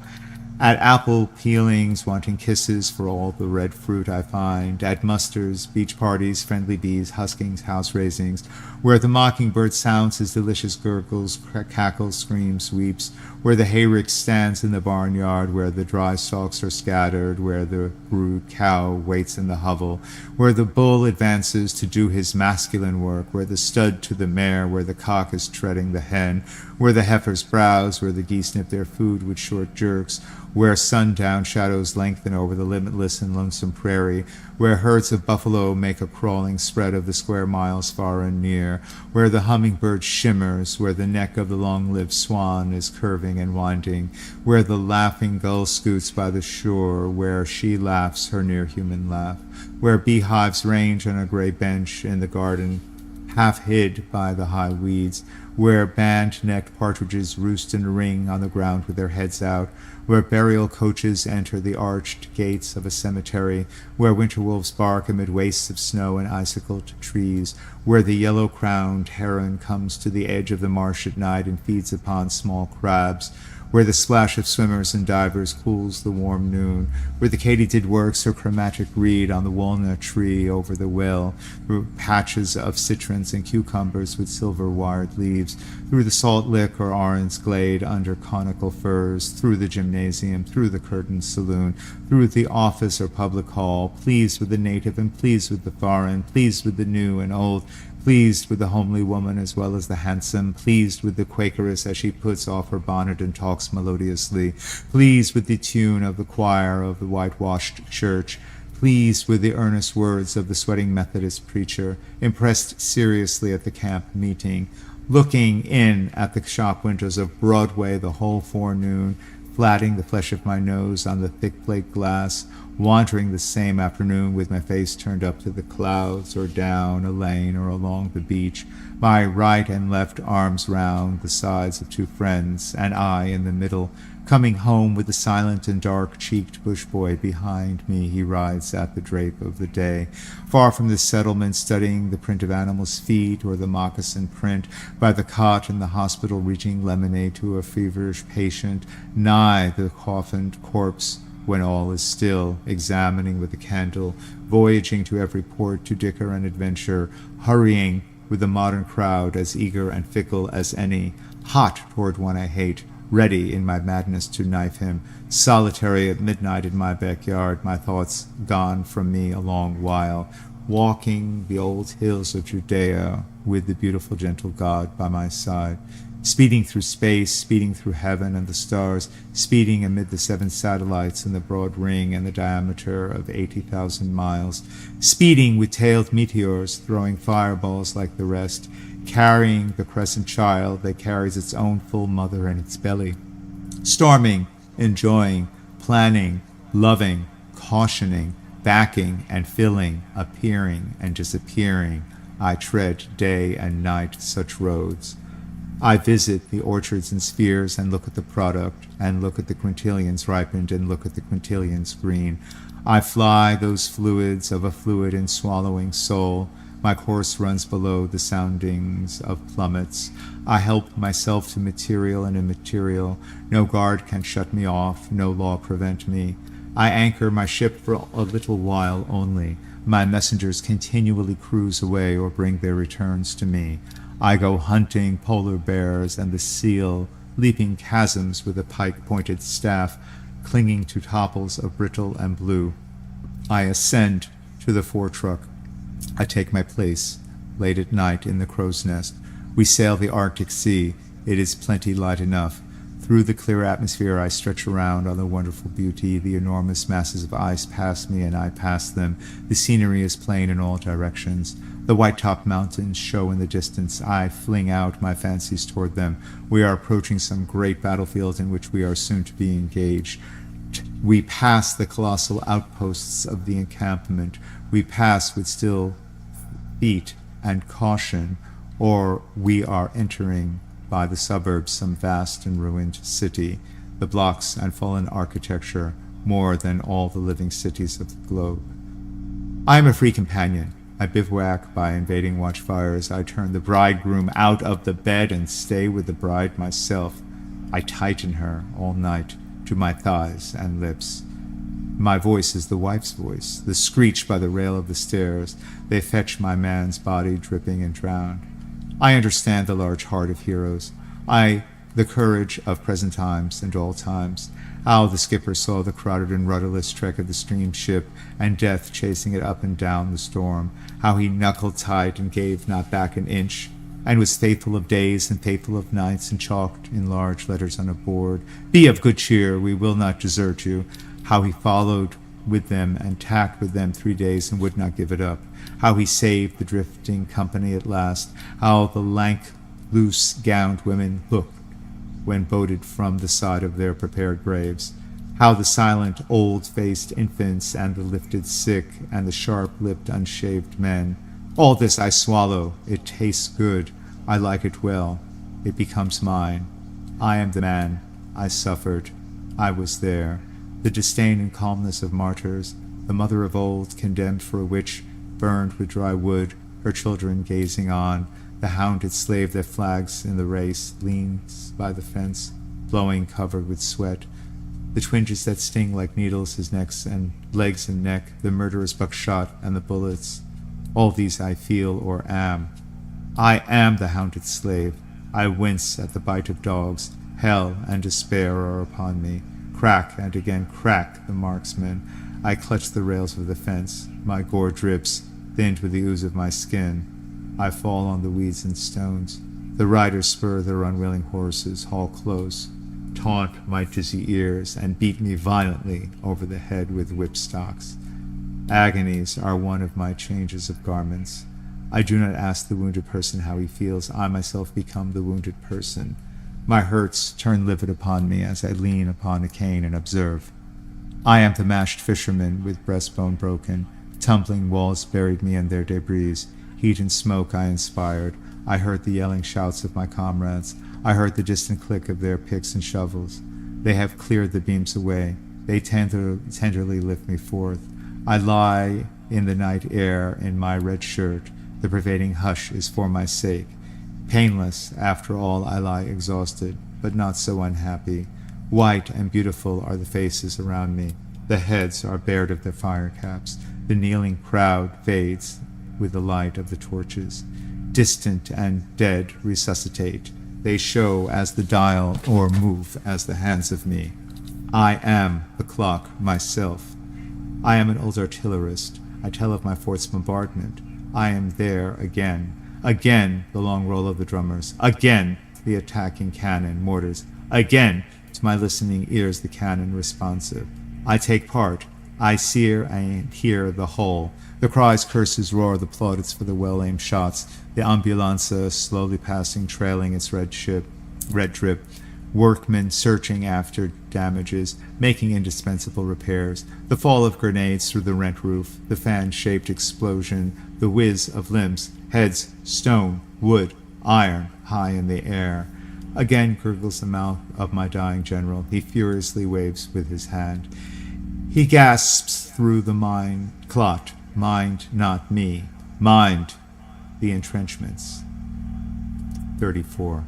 at apple peelings, wanting kisses for all the red fruit I find, at musters, beach parties, friendly bees, huskings, house raisings, where the mockingbird sounds his delicious gurgles, cackles, screams, weeps, where the hayrick stands in the barnyard, where the dry stalks are scattered, where the brood cow waits in the hovel, where the bull advances to do his masculine work, where the stud to the mare, where the cock is treading the hen, where the heifers browse, where the geese nip their food with short jerks, where sundown shadows lengthen over the limitless and lonesome prairie, where herds of buffalo make a crawling spread of the square miles far and near, where the hummingbird shimmers, where the neck of the long-lived swan is curving and winding, where the laughing gull scoots by the shore, where she laughs her near-human laugh, where beehives range on a gray bench in the garden, half hid by the high weeds, where band-necked partridges roost in a ring on the ground with their heads out, where burial coaches enter the arched gates of a cemetery, where winter wolves bark amid wastes of snow and icicled trees, where the yellow-crowned heron comes to the edge of the marsh at night and feeds upon small crabs, where the splash of swimmers and divers cools the warm noon, where the katydid works her chromatic reed on the walnut tree over the well, through patches of citrons and cucumbers with silver-wired leaves, through the salt lick or orange glade under conical firs, through the gymnasium, through the curtained saloon, through the office or public hall, pleased with the native and pleased with the foreign, pleased with the new and old, pleased with the homely woman as well as the handsome, pleased with the Quakeress as she puts off her bonnet and talks melodiously, pleased with the tune of the choir of the whitewashed church, pleased with the earnest words of the sweating Methodist preacher, impressed seriously at the camp meeting, looking in at the shop windows of Broadway the whole forenoon, flatting the flesh of my nose on the thick plate glass, wandering the same afternoon with my face turned up to the clouds or down a lane or along the beach, my right and left arms round the sides of two friends, and I in the middle, Coming home with the silent and dark-cheeked bush boy behind me, he rides at the drape of the day. Far from the settlement, studying the print of animals' feet or the moccasin print, by the cot in the hospital reaching lemonade to a feverish patient, nigh the coffined corpse when all is still, examining with a candle, voyaging to every port to dicker and adventure, hurrying with the modern crowd as eager and fickle as any, hot toward one I hate, ready in my madness to knife him, solitary at midnight in my backyard, my thoughts gone from me a long while, walking the old hills of Judea with the beautiful gentle God by my side, speeding through space, speeding through heaven and the stars, speeding amid the 7 satellites in the broad ring and the diameter of 80,000 miles, speeding with tailed meteors, throwing fireballs like the rest, carrying the crescent child that carries its own full mother in its belly, storming, enjoying, planning, loving, cautioning, backing and filling, appearing and disappearing. I tread day and night such roads. I visit the orchards and spheres and look at the product, and look at the quintillions ripened, and look at the quintillions green. I fly those fluids of a fluid and swallowing soul. My course runs below the soundings of plummets. I help myself to material and immaterial. No guard can shut me off, no law prevent me. I anchor my ship for a little while only. My messengers continually cruise away or bring their returns to me. I go hunting polar bears and the seal, leaping chasms with a pike-pointed staff, clinging to topples of brittle and blue. I ascend to the foretruck. I take my place, late at night, in the crow's nest. We sail the Arctic Sea. It is plenty light enough. Through the clear atmosphere I stretch around on the wonderful beauty. The enormous masses of ice pass me and I pass them. The scenery is plain in all directions. The white-topped mountains show in the distance. I fling out my fancies toward them. We are approaching some great battlefield in which we are soon to be engaged. We pass the colossal outposts of the encampment. We pass with still feet and caution, or we are entering by the suburbs some vast and ruined city, the blocks and fallen architecture more than all the living cities of the globe. I am a free companion. I bivouac by invading watchfires. I turn the bridegroom out of the bed and stay with the bride myself. I tighten her all night to my thighs and lips. My voice is the wife's voice, the screech by the rail of the stairs. They fetch my man's body dripping and drowned. I understand the large heart of heroes. The courage of present times and all times. How the skipper saw the crowded and rudderless trek of the steamship, and death chasing it up and down the storm. How he knuckled tight and gave not back an inch, and was faithful of days and faithful of nights, and chalked in large letters on a board, "Be of good cheer, we will not desert you." How he followed with them and tacked with them 3 days and would not give it up. How he saved the drifting company at last. How the lank, loose-gowned women looked when boated from the side of their prepared graves. How the silent, old-faced infants and the lifted sick and the sharp-lipped, unshaved men. All this I swallow. It tastes good. I like it well. It becomes mine. I am the man. I suffered. I was there. The disdain and calmness of martyrs, the mother of old, condemned for a witch, burned with dry wood, her children gazing on, the hounded slave that flags in the race, leans by the fence, blowing covered with sweat, the twinges that sting like needles, his legs and neck, the murderous buckshot and the bullets. All these I feel or am. I am the hounded slave. I wince at the bite of dogs. Hell and despair are upon me. Crack and again crack the marksman. I clutch the rails of the fence. My gore drips, thinned with the ooze of my skin. I fall on the weeds and stones. The riders spur their unwilling horses, haul close, taunt my dizzy ears, and beat me violently over the head with whipstocks. Agonies are one of my changes of garments. I do not ask the wounded person how he feels. I myself become the wounded person. My hurts turn livid upon me as I lean upon a cane and observe. I am the mashed fisherman with breastbone broken. Tumbling walls buried me in their debris. Heat and smoke I inspired. I heard the yelling shouts of my comrades. I heard the distant click of their picks and shovels. They have cleared the beams away. They tenderly lift me forth. I lie in the night air in my red shirt. The pervading hush is for my sake. Painless, after all, I lie exhausted, but not so unhappy. White and beautiful are the faces around me. The heads are bared of their fire caps. The kneeling crowd fades with the light of the torches. Distant and dead resuscitate. They show as the dial or move as the hands of me. I am the clock myself. I am an old artillerist. I tell of my fort's bombardment. I am there again. Again the long roll of the drummers. Again the attacking cannon, mortars. Again to my listening ears the cannon responsive. I take part. I sear and hear the whole. The cries, curses, roar, the plaudits for the well-aimed shots. The ambulanza slowly passing, trailing its red drip. Workmen searching after damages, making indispensable repairs. The fall of grenades through the rent roof. The fan-shaped explosion. The whiz of limbs, heads, stone, wood, iron, high in the air. Again gurgles the mouth of my dying general. He furiously waves with his hand. He gasps through the mind clot. Mind, not me. Mind, the entrenchments. 34.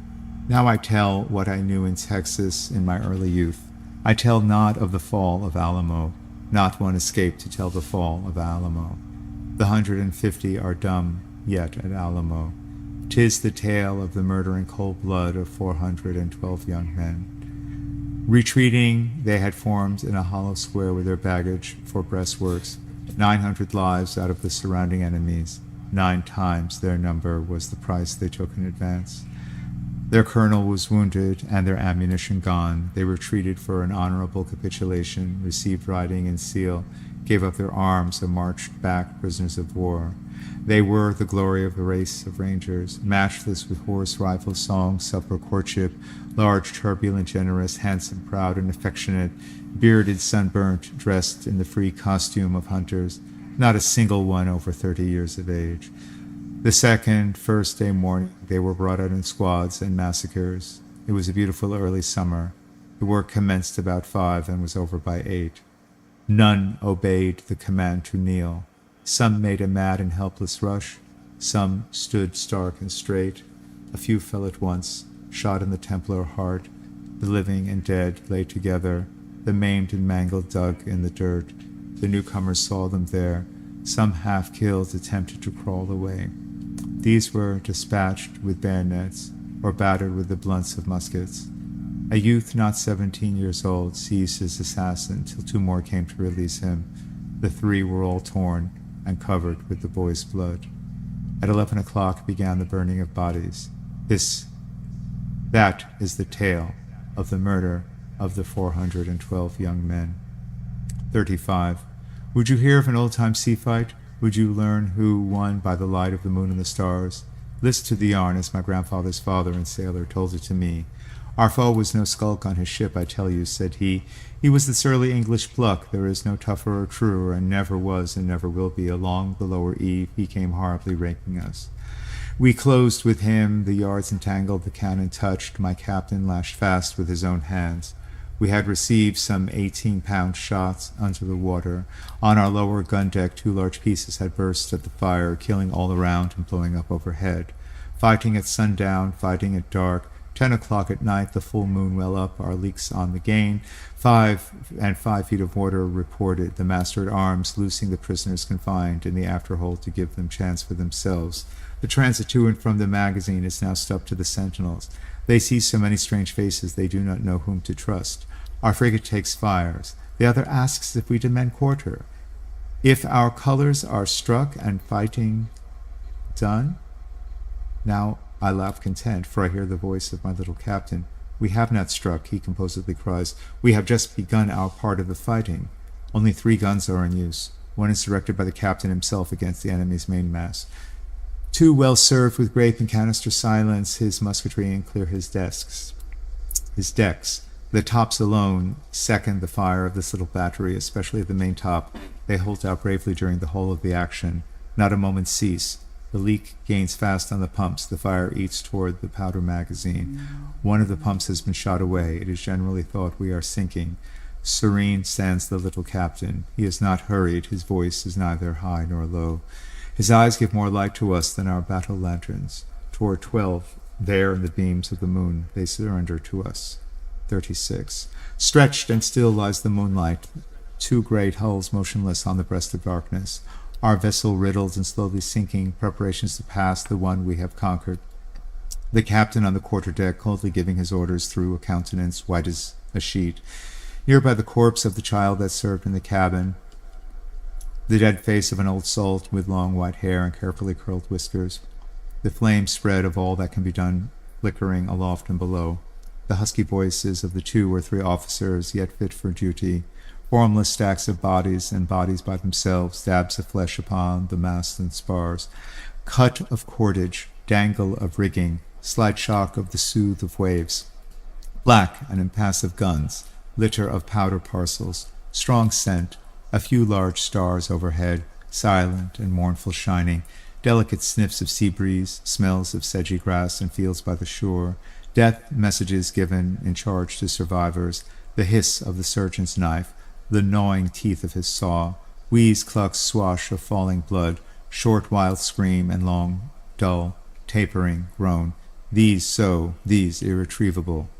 Now I tell what I knew in Texas in my early youth. I tell not of the fall of Alamo. Not one escaped to tell the fall of Alamo. The 150 are dumb yet at Alamo. 'Tis the tale of the murder in cold blood of 412 young men. Retreating, they had formed in a hollow square with their baggage for breastworks. 900 lives out of the surrounding enemies. 9 times their number was the price they took in advance. Their colonel was wounded and their ammunition gone. They retreated for an honorable capitulation, received riding and seal, gave up their arms and marched back prisoners of war. They were the glory of the race of rangers, matchless with horse, rifle, song, supper, courtship, large, turbulent, generous, handsome, proud, and affectionate, bearded, sunburnt, dressed in the free costume of hunters, not a single one over 30 years of age. The first day morning, they were brought out in squads and massacres. It was a beautiful early summer. The work commenced about 5 and was over by 8. None obeyed the command to kneel. Some made a mad and helpless rush. Some stood stark and straight. A few fell at once, shot in the Templar heart. The living and dead lay together. The maimed and mangled dug in the dirt. The newcomers saw them there. Some half-killed attempted to crawl away. These were dispatched with bayonets or battered with the blunts of muskets. A youth not 17 years old seized his assassin till 2 more came to release him. The 3 were all torn and covered with the boy's blood. At 11 o'clock began the burning of bodies. That is the tale of the murder of the 412 young men. 35. Would you hear of an old-time sea fight? Would you learn who won by the light of the moon and the stars? Listen to the yarn as my grandfather's father and sailor told it to me. Our foe was no skulk on his ship, I tell you, said he. He was the surly English pluck. There is no tougher or truer, and never was and never will be. Along the lower eve he came horribly raking us. We closed with him, the yards entangled, the cannon touched. My captain lashed fast with his own hands. We had received some 18-pound shots under the water. On our lower gun deck 2 large pieces had burst at the fire, killing all around and blowing up overhead. Fighting at sundown, fighting at dark. 10 o'clock at night, the full moon well up, our leaks on the gain. 5 feet of water reported, the master-at-arms loosing the prisoners confined in the afterhold to give them chance for themselves. The transit to and from the magazine is now stopped to the sentinels. They see so many strange faces they do not know whom to trust. Our frigate takes fires. The other asks if we demand quarter. If our colors are struck and fighting done? Now I laugh content, for I hear the voice of my little captain. We have not struck, he composedly cries. We have just begun our part of the fighting. Only 3 guns are in use. One is directed by the captain himself against the enemy's mainmast. 2 well served with grape and canister silence his musketry and clear his decks. The tops alone second the fire of this little battery, especially the main top. They hold out bravely during the whole of the action. Not a moment's cease. The leak gains fast on the pumps. The fire eats toward the powder magazine. One of the pumps has been shot away. It is generally thought we are sinking. Serene stands the little captain. He is not hurried. His voice is neither high nor low. His eyes give more light to us than our battle lanterns. Toward 12, there in the beams of the moon, they surrender to us. 36. Stretched and still lies the moonlight, two great hulls motionless on the breast of darkness. Our vessel riddled and slowly sinking, preparations to pass the one we have conquered. The captain on the quarterdeck coldly giving his orders through a countenance white as a sheet. Nearby the corpse of the child that served in the cabin, the dead face of an old salt with long white hair and carefully curled whiskers. The flame spread of all that can be done, flickering aloft and below. The husky voices of the 2 or 3 officers yet fit for duty. Formless stacks of bodies, and bodies by themselves, dabs of flesh upon the masts and spars. Cut of cordage, dangle of rigging, slight shock of the soothe of waves. Black and impassive guns, litter of powder parcels, strong scent, a few large stars overhead, silent and mournful shining, delicate sniffs of sea breeze, smells of sedgy grass and fields by the shore, death messages given in charge to survivors, the hiss of the surgeon's knife, the gnawing teeth of his saw, wheeze, cluck, swash of falling blood, short wild scream and long, dull, tapering groan. These so, these irretrievable.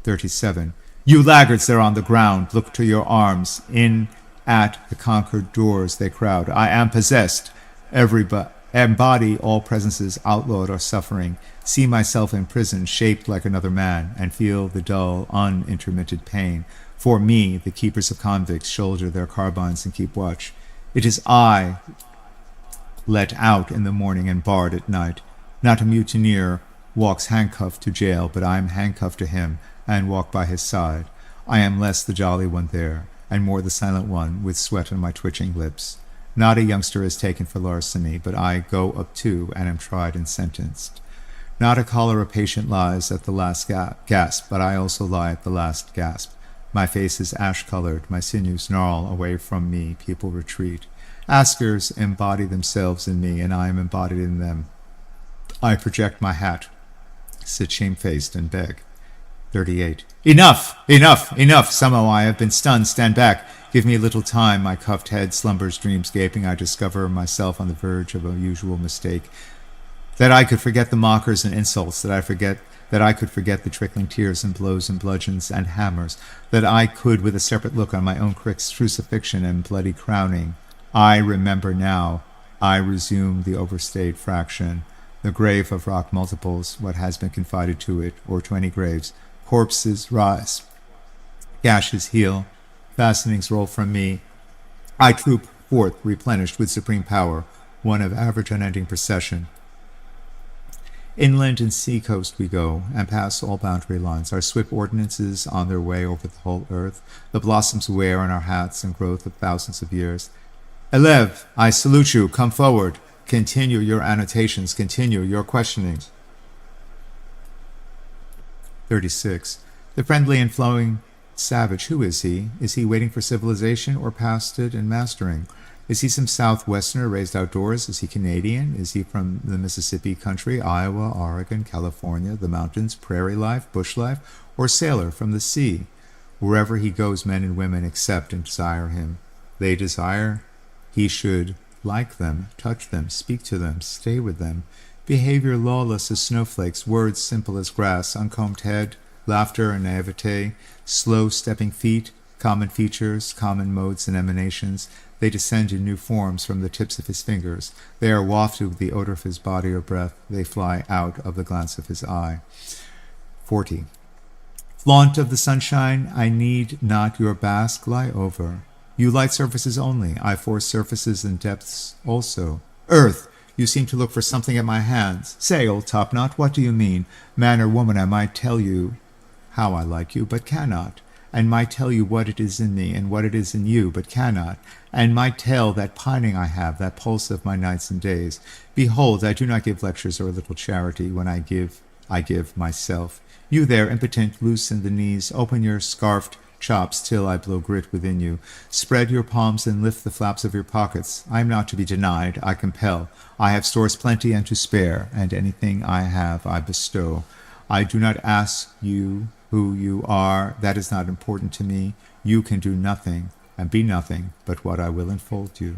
37. You laggards there on the ground, look to your arms. In at the conquered doors they crowd. I am possessed. Embody all presences outlawed or suffering. See myself in prison, shaped like another man, and feel the dull, unintermitted pain. For me, the keepers of convicts shoulder their carbines and keep watch. It is I, let out in the morning and barred at night. Not a mutineer walks handcuffed to jail, but I am handcuffed to him, and walk by his side. I am less the jolly one there, and more the silent one, with sweat on my twitching lips. Not a youngster is taken for larceny, but I go up too, and am tried and sentenced. Not a cholera patient lies at the last gasp, but I also lie at the last gasp. My face is ash-colored, my sinews gnarl, away from me people retreat. Askers embody themselves in me, and I am embodied in them. I project my hat, sit shamefaced, and beg. 38. Enough! Enough! Enough! Somehow I have been stunned. Stand back. Give me a little time. My cuffed head slumbers, dreams gaping. I discover myself on the verge of a usual mistake. That I could forget the mockers and insults. That I could forget the trickling tears and blows and bludgeons and hammers. That I could, with a separate look on my own crucifixion and bloody crowning. I remember now. I resume the overstayed fraction. The grave of rock multiples, what has been confided to it, or to any graves. Corpses rise. Gashes heal. Fastenings roll from me. I troop forth, replenished with supreme power, one of average unending procession. Inland and sea coast we go, and pass all boundary lines, our swift ordinances on their way over the whole earth, the blossoms wear on our hats and growth of thousands of years. Elev, I salute you, come forward. Continue your annotations, continue your questionings. 36. The friendly and flowing savage, who is he? Is he waiting for civilization or past it and mastering? Is he some Southwesterner raised outdoors? Is he Canadian? Is he from the Mississippi country, Iowa, Oregon, California, the mountains, prairie life, bush life, or sailor from the sea? Wherever he goes, men and women accept and desire him. They desire he should like them, touch them, speak to them, stay with them. Behavior lawless as snowflakes, words simple as grass, uncombed head, laughter and naivete, slow stepping feet, common features, common modes and emanations. They descend in new forms from the tips of his fingers. They are wafted with the odor of his body or breath. They fly out of the glance of his eye. 40. Flaunt of the sunshine, I need not your bask lie over. You light surfaces only, I force surfaces and depths also. Earth, you seem to look for something at my hands. Say, old topknot, what do you mean? Man or woman, I might tell you how I like you, but cannot, and might tell you what it is in me and what it is in you, but cannot, and might tell that pining I have, that pulse of my nights and days. Behold, I do not give lectures or a little charity. When I give myself. You there, impotent, loose in the knees, open your scarfed chops till I blow grit within you. Spread your palms and lift the flaps of your pockets. I am not to be denied. I compel. I have stores plenty and to spare, and anything I have I bestow. I do not ask you who you are. That is not important to me. You can do nothing and be nothing but what I will enfold you.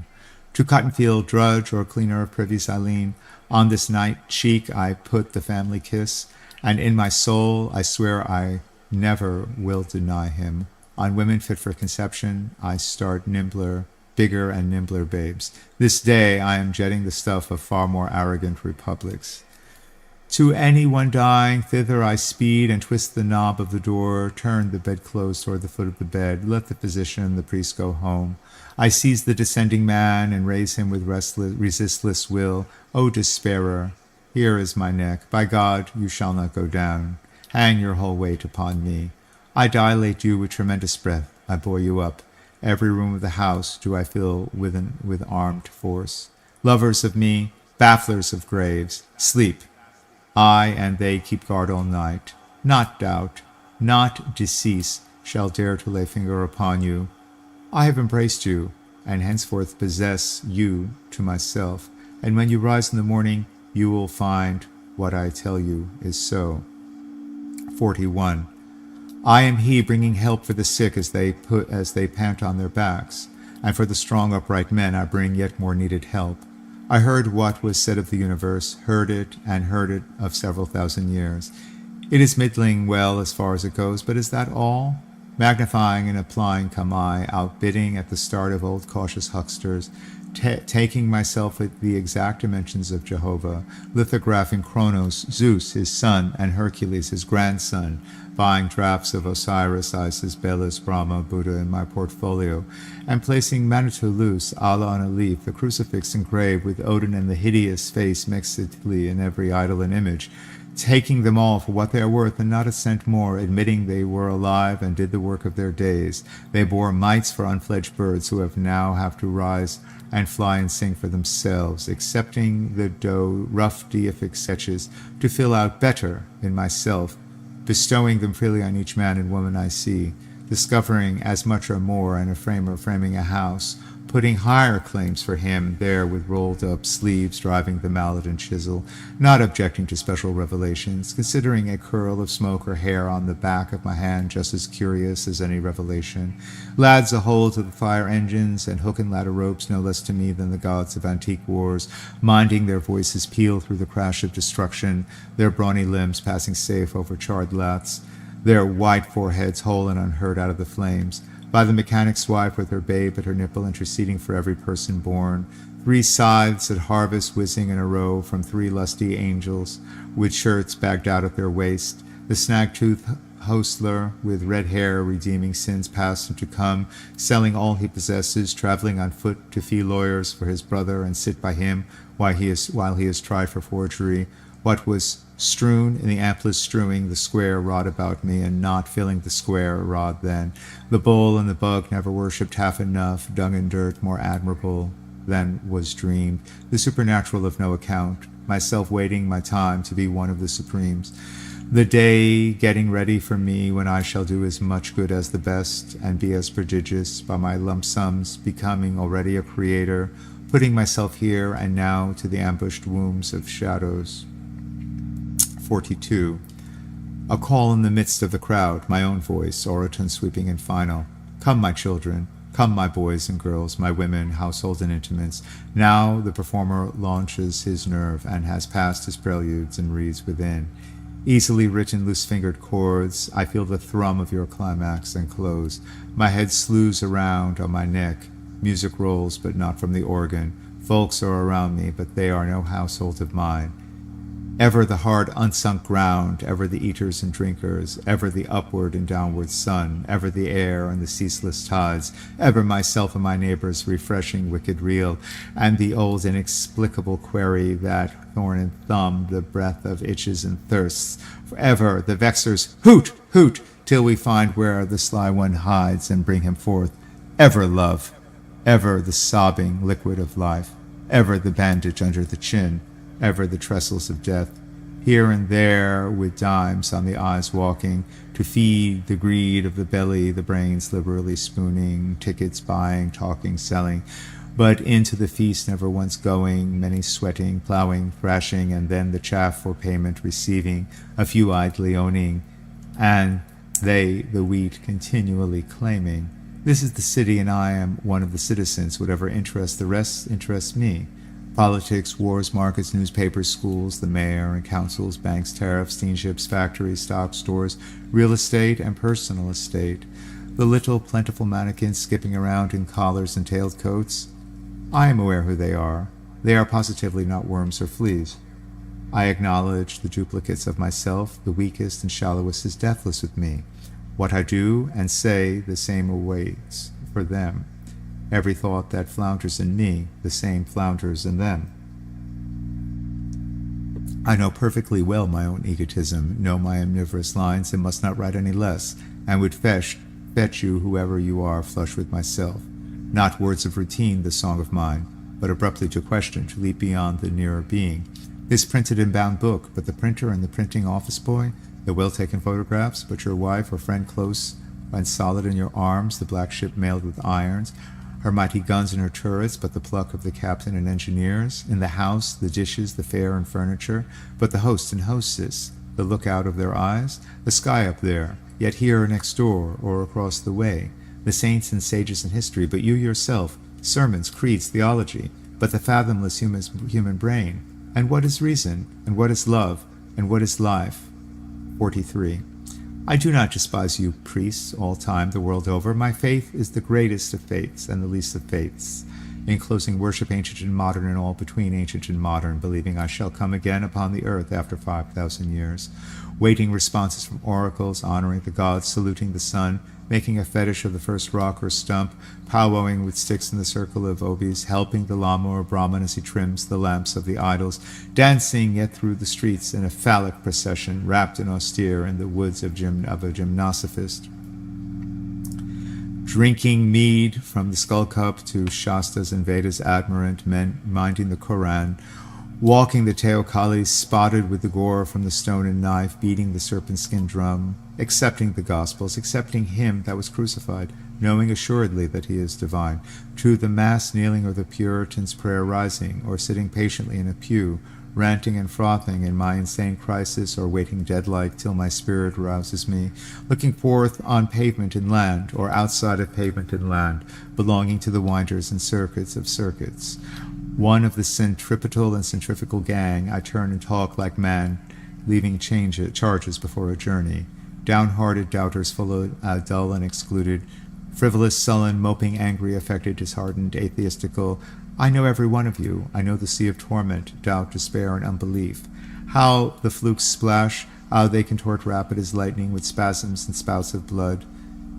To Cottonfield, drudge or cleaner of privies I lean. On this night cheek I put the family kiss, and in my soul I swear I never will deny him. On women fit for conception I start nimbler, bigger and nimbler babes. This day I am jetting the stuff of far more arrogant republics. To anyone dying, thither I speed and twist the knob of the door, turn the bedclothes toward the foot of the bed, let the physician and the priest go home. I seize the descending man and raise him with resistless will. O despairer, here is my neck. By God, you shall not go down. Hang your whole weight upon me. I dilate you with tremendous breath. I bore you up. Every room of the house do I fill with armed force. Lovers of me, bafflers of graves, sleep. I and they keep guard all night. Not doubt, not decease shall dare to lay finger upon you. I have embraced you, and henceforth possess you to myself. And when you rise in the morning, you will find what I tell you is so. 41. I am he bringing help for the sick as they pant on their backs, and for the strong upright men I bring yet more needed help. I heard what was said of the universe, heard it of several thousand years. It is middling well as far as it goes, but is that all? Magnifying and applying come I, outbidding at the start of old cautious hucksters, taking myself at the exact dimensions of Jehovah, lithographing Kronos, Zeus, his son, and Hercules, his grandson, buying drafts of Osiris, Isis, Belus, Brahma, Buddha in my portfolio, and placing Manitou loose, Allah on a leaf, the crucifix engraved with Odin and the hideous face mixedly in every idol and image, taking them all for what they are worth and not a cent more, admitting they were alive and did the work of their days. They bore mites for unfledged birds who have to rise and fly and sing for themselves, accepting the rough deific sketches to fill out better in myself, bestowing them freely on each man and woman I see, discovering as much or more, and a framer framing a house, putting higher claims for him there with rolled-up sleeves, driving the mallet and chisel, not objecting to special revelations, considering a curl of smoke or hair on the back of my hand just as curious as any revelation, lads ahold to the fire engines, and hook and ladder ropes no less to me than the gods of antique wars, minding their voices peal through the crash of destruction, their brawny limbs passing safe over charred laths, their white foreheads whole and unhurt out of the flames, by the mechanic's wife with her babe at her nipple interceding for every person born, 3 scythes at harvest whizzing in a row from 3 lusty angels, with shirts bagged out at their waist, the snag-toothed hostler with red hair redeeming sins past and to come, selling all he possesses, traveling on foot to fee lawyers for his brother and sit by him while he is tried for forgery, what was strewn in the amplest strewing the square rod about me, and not filling the square rod then. The bull and the bug never worshipped half enough, dung and dirt more admirable than was dreamed, the supernatural of no account, myself waiting my time to be one of the supremes. The day getting ready for me when I shall do as much good as the best, and be as prodigious, by my lump sums becoming already a creator, putting myself here and now to the ambushed wombs of shadows. 42. A call in the midst of the crowd, my own voice, orotund sweeping and final. Come, my children, come, my boys and girls, my women, household and intimates. Now the performer launches his nerve, and has passed his preludes and reads within. Easily written loose-fingered chords, I feel the thrum of your climax and close. My head slews around on my neck. Music rolls, but not from the organ. Folks are around me, but they are no household of mine. Ever the hard unsunk ground, ever the eaters and drinkers, ever the upward and downward sun, ever the air and the ceaseless tides, ever myself and my neighbors refreshing wicked reel, and the old inexplicable query that thorn and thumb, the breath of itches and thirsts, forever the vexers hoot, hoot, till we find where the sly one hides and bring him forth. Ever love, ever the sobbing liquid of life, ever the bandage under the chin, ever the trestles of death, here and there with dimes on the eyes walking, to feed the greed of the belly, the brains liberally spooning, tickets buying, talking, selling, but into the feast never once going, many sweating, plowing, thrashing, and then the chaff for payment receiving, a few idly owning, and they the wheat continually claiming. This is the city, and I am one of the citizens. Whatever interests the rest interests me. Politics, wars, markets, newspapers, schools, the mayor and councils, banks, tariffs, steamships, factories, stock stores, real estate, and personal estate. The little plentiful mannequins skipping around in collars and tailed coats. I am aware who they are. They are positively not worms or fleas. I acknowledge the duplicates of myself. The weakest and shallowest is deathless with me. What I do and say, the same awaits for them. Every thought that flounders in me, the same flounders in them. I know perfectly well my own egotism, know my omnivorous lines, and must not write any less, and would fetch you, whoever you are, flush with myself. Not words of routine, the song of mine, but abruptly to question, to leap beyond the nearer being. This printed and bound book, but the printer and the printing office boy, the well-taken photographs, but your wife or friend close and solid in your arms, the black ship mailed with irons, her mighty guns and her turrets, but the pluck of the captain and engineers, in the house, the dishes, the fare and furniture, but the host and hostess, the lookout of their eyes, the sky up there, yet here next door or across the way, the saints and sages in history, but you yourself, sermons, creeds, theology, but the fathomless human brain. And what is reason? And what is love? And what is life? 43. I do not despise you, priests, all time, the world over. My faith is the greatest of faiths and the least of faiths. In closing, worship ancient and modern and all between ancient and modern, believing I shall come again upon the earth after 5,000 years. Waiting responses from oracles, honoring the gods, saluting the sun, making a fetish of the first rock or stump, powwowing with sticks in the circle of obis, helping the lama or brahmin as he trims the lamps of the idols, dancing yet through the streets in a phallic procession, wrapped and austere in the woods of a gymnosophist. Drinking mead from the skull cup to Shastas and Vedas admirant, minding the Koran, walking the Teocalli, spotted with the gore from the stone and knife, beating the serpent skin drum, accepting the Gospels, accepting him that was crucified, knowing assuredly that he is divine, to the Mass kneeling or the Puritan's prayer rising, or sitting patiently in a pew, ranting and frothing in my insane crisis, or waiting dead-like till my spirit rouses me, looking forth on pavement and land, or outside of pavement and land, belonging to the winders and circuits of circuits. One of the centripetal and centrifugal gang, I turn and talk like man, leaving charges before a journey. Downhearted doubters full of dull and excluded, frivolous, sullen, moping, angry, affected, disheartened, atheistical. I know every one of you. I know the sea of torment, doubt, despair, and unbelief. How the flukes splash, how they contort rapid as lightning with spasms and spouts of blood.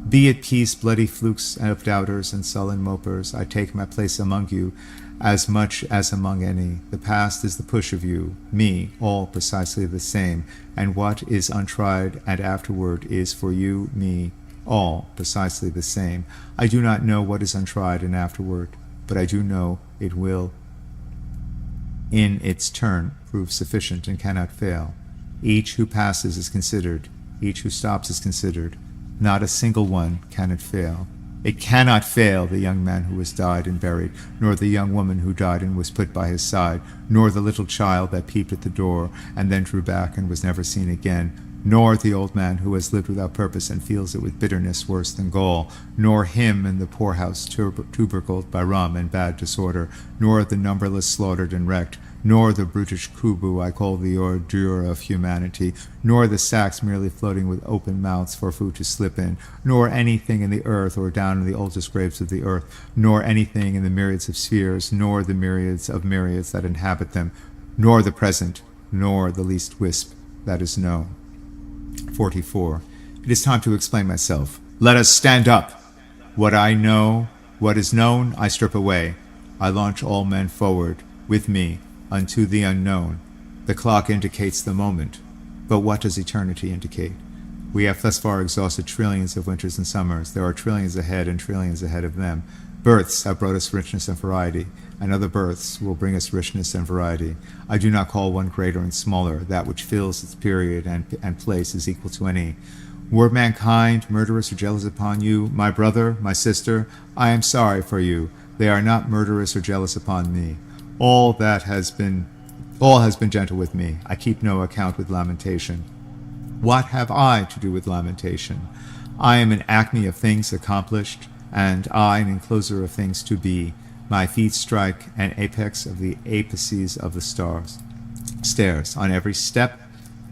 Be at peace, bloody flukes of doubters and sullen mopers. I take my place among you, as much as among any. The past is the push of you, me, all precisely the same, and what is untried and afterward is for you, me, all precisely the same. I do not know what is untried and afterward, but I do know it will, in its turn, prove sufficient and cannot fail. Each who passes is considered, each who stops is considered. Not a single one can it fail. It cannot fail the young man who was died and buried, nor the young woman who died and was put by his side, nor the little child that peeped at the door and then drew back and was never seen again, nor the old man who has lived without purpose and feels it with bitterness worse than gall, nor him in the poorhouse tubercled by rum and bad disorder, nor the numberless slaughtered and wrecked, nor the brutish kubu I call the ordure of humanity, nor the sacks merely floating with open mouths for food to slip in, nor anything in the earth or down in the oldest graves of the earth, nor anything in the myriads of spheres, nor the myriads of myriads that inhabit them, nor the present, nor the least wisp that is known. 44. It is time to explain myself. Let us stand up. What I know, what is known, I strip away. I launch all men forward, with me, unto the unknown. The clock indicates the moment, but what does eternity indicate? We have thus far exhausted trillions of winters and summers. There are trillions ahead and trillions ahead of them. Births have brought us richness and variety, and other births will bring us richness and variety. I do not call one greater and smaller. That which fills its period and place is equal to any. Were mankind murderous or jealous upon you, my brother, my sister, I am sorry for you. They are not murderous or jealous upon me. All has been gentle with me. I keep no account with lamentation. What have I to do with lamentation? I am an acme of things accomplished, and I an encloser of things to be. My feet strike an apex of the apices of the stairs. On every step,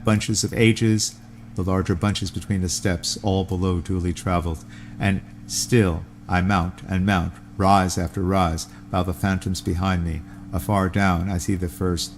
bunches of ages, the larger bunches between the steps, all below duly traveled. And still I mount and mount, rise after rise, while the phantoms behind me. Afar down I see the first,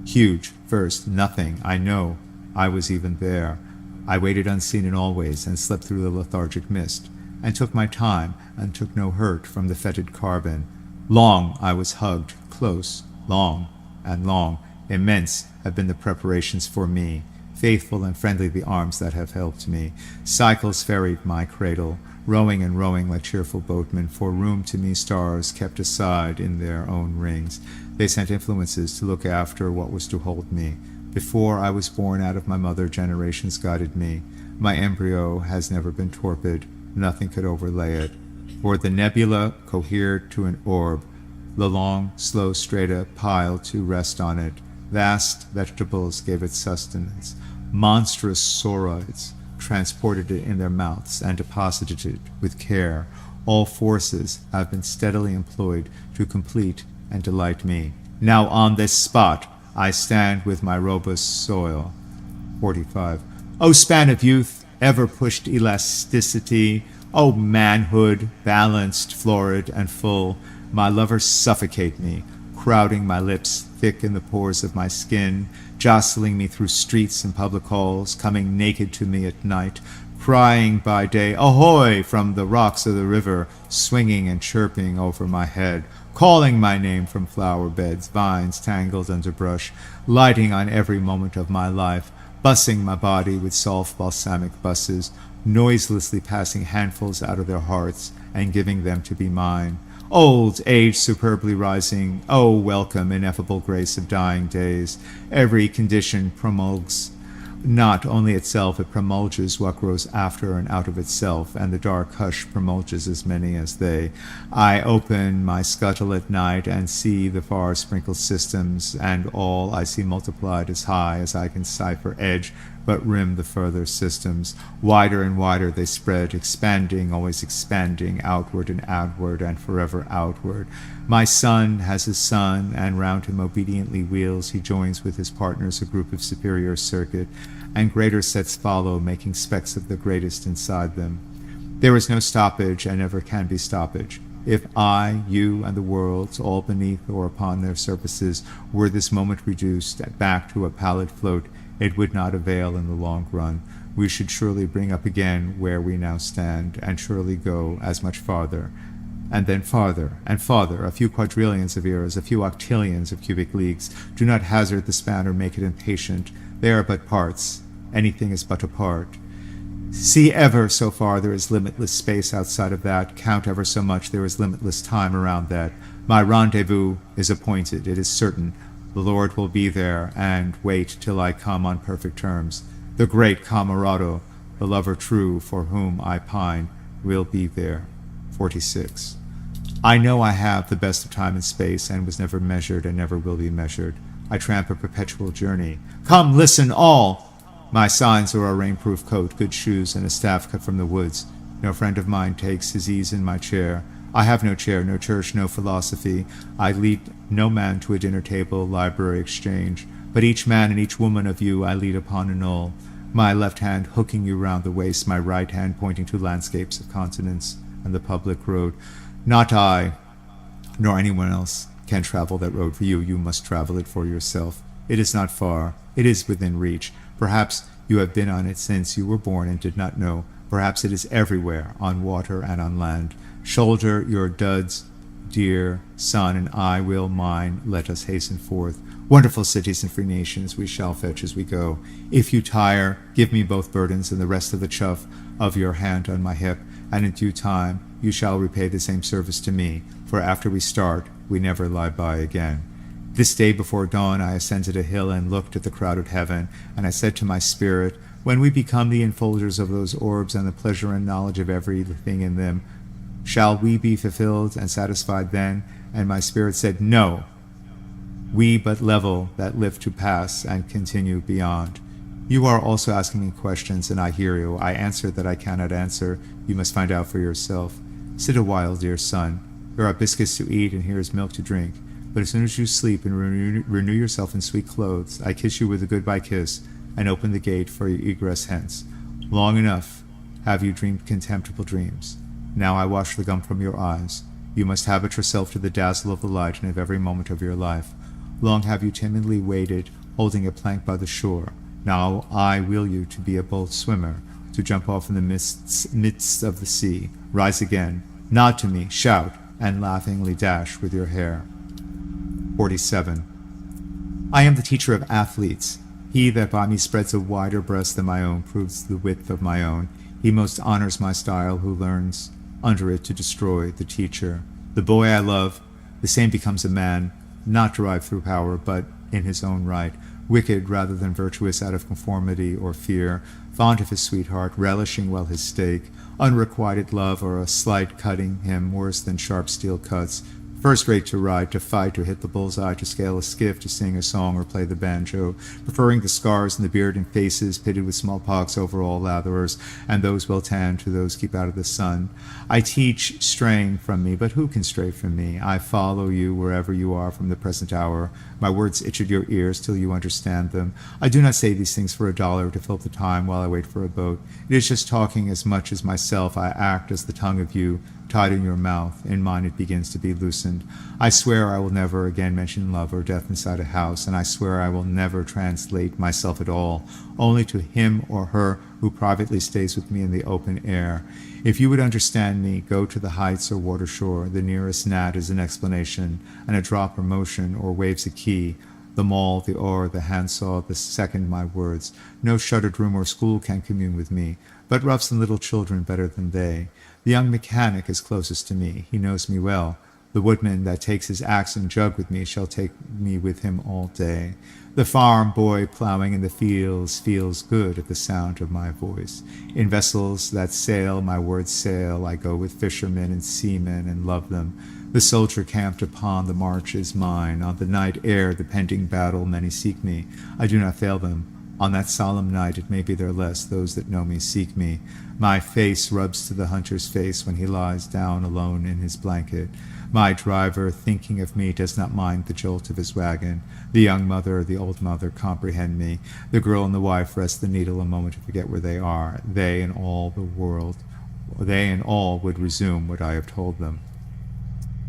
huge, first, nothing. I know I was even there. I waited unseen in all ways, and slept through the lethargic mist, and took my time, and took no hurt from the fetid carbon. Long I was hugged, close, long and long. Immense have been the preparations for me. Faithful and friendly the arms that have helped me. Cycles ferried my cradle, rowing and rowing like cheerful boatmen. For room to me stars kept aside in their own rings. They sent influences to look after what was to hold me. Before I was born out of my mother, generations guided me. My embryo has never been torpid. Nothing could overlay it. Or the nebula cohered to an orb, the long, slow strata piled to rest on it. Vast vegetables gave it sustenance. Monstrous sauroids transported it in their mouths and deposited it with care. All forces have been steadily employed to complete and delight me. Now on this spot I stand with my robust soil. 45. O span of youth, ever pushed elasticity, O manhood, balanced, florid, and full, my lovers suffocate me, crowding my lips thick in the pores of my skin, jostling me through streets and public halls, coming naked to me at night, crying by day, ahoy, from the rocks of the river, swinging and chirping over my head, calling my name from flower beds, vines tangled under brush, lighting on every moment of my life, bussing my body with soft balsamic busses, noiselessly passing handfuls out of their hearts and giving them to be mine. Old age superbly rising, oh welcome, ineffable grace of dying days. Every condition promulgues not only itself, it promulges what grows after and out of itself, and the dark hush promulges as many as they. I open my scuttle at night and see the far sprinkled systems, and all I see multiplied as high as I can cipher edge, but rim the further systems. Wider and wider they spread, expanding, always expanding, outward and forever outward. My son has his son, and round him obediently wheels. He joins with his partners a group of superior circuit, and greater sets follow, making specks of the greatest inside them. There is no stoppage, and never can be stoppage. If I, you, and the worlds, all beneath or upon their surfaces, were this moment reduced back to a pallid float, it would not avail in the long run. We should surely bring up again where we now stand, and surely go as much farther, and then farther, and farther, a few quadrillions of eras, a few octillions of cubic leagues. Do not hazard the span or make it impatient. They are but parts. Anything is but a part. See ever so far, there is limitless space outside of that. Count ever so much, there is limitless time around that. My rendezvous is appointed, it is certain. The Lord will be there, and wait till I come on perfect terms. The great Camarado, the lover true, for whom I pine, will be there. 46. I know I have the best of time and space, and was never measured and never will be measured. I tramp a perpetual journey. Come, listen, all! My signs are a rainproof coat, good shoes, and a staff cut from the woods. No friend of mine takes his ease in my chair. I have no chair, no church, no philosophy. I lead no man to a dinner table, library, exchange. But each man and each woman of you I lead upon a knoll. My left hand hooking you round the waist, my right hand pointing to landscapes of continents and the public road. Not I, nor anyone else, can travel that road for you. You must travel it for yourself. It is not far. It is within reach. Perhaps you have been on it since you were born and did not know. Perhaps it is everywhere, on water and on land. Shoulder your duds, dear son, and I will mine. Let us hasten forth. Wonderful cities and free nations we shall fetch as we go. If you tire, give me both burdens and the rest of the chuff of your hand on my hip, and in due time you shall repay the same service to me, for after we start, we never lie by again. This day before dawn I ascended a hill and looked at the crowded heaven, and I said to my spirit, when we become the enfolders of those orbs and the pleasure and knowledge of everything in them, shall we be fulfilled and satisfied then? And my spirit said, no, we but level that lift to pass and continue beyond. You are also asking me questions, and I hear you. I answer that I cannot answer. You must find out for yourself. Sit a while, dear son. There are biscuits to eat, and here is milk to drink. But as soon as you sleep and renew yourself in sweet clothes, I kiss you with a goodbye kiss, and open the gate for your egress hence. Long enough have you dreamed contemptible dreams. Now I wash the gum from your eyes. You must habit yourself to the dazzle of the light and of every moment of your life. Long have you timidly waited, holding a plank by the shore. Now I will you to be a bold swimmer, to jump off in the midst of the sea, rise again, nod to me, shout, and laughingly dash with your hair. 47. I am the teacher of athletes. He that by me spreads a wider breast than my own proves the width of my own. He most honors my style who learns under it to destroy the teacher. The boy I love, the same becomes a man, not derived through power, but in his own right, wicked rather than virtuous out of conformity or fear, fond of his sweetheart, relishing well his steak, unrequited love or a slight cutting him worse than sharp steel cuts, first rate to ride, to fight, to hit the bull's-eye, to scale a skiff, to sing a song or play the banjo, preferring the scars in the beard and faces pitted with smallpox over all latherers, and those well tanned to those keep out of the sun. I teach straying from me, but who can stray from me? I follow you wherever you are from the present hour. My words itch at your ears till you understand them. I do not say these things for $1 to fill the time while I wait for a boat. It is just talking as much as myself. I act as the tongue of you, tied in your mouth. In mine it begins to be loosened. I swear I will never again mention love or death inside a house, and I swear I will never translate myself at all, only to him or her who privately stays with me in the open air. If you would understand me, go to the heights or water shore. The nearest gnat is an explanation, and a drop or motion, or waves a key. The maul, the oar, the handsaw, the second my words. No shuttered room or school can commune with me, but roughs and little children better than they. The young mechanic is closest to me. He knows me well. The woodman that takes his axe and jug with me shall take me with him all day. The farm boy plowing in the fields feels good at the sound of my voice. In vessels that sail, my words sail. I go with fishermen and seamen and love them. The soldier camped upon the march is mine. On the night air, the pending battle, many seek me. I do not fail them. On that solemn night, it may be there less, those that know me seek me. My face rubs to the hunter's face when he lies down alone in his blanket. My driver, thinking of me, does not mind the jolt of his wagon. The young mother, the old mother, comprehend me. The girl and the wife rest the needle a moment to forget where they are. They and all the world, they and all would resume what I have told them.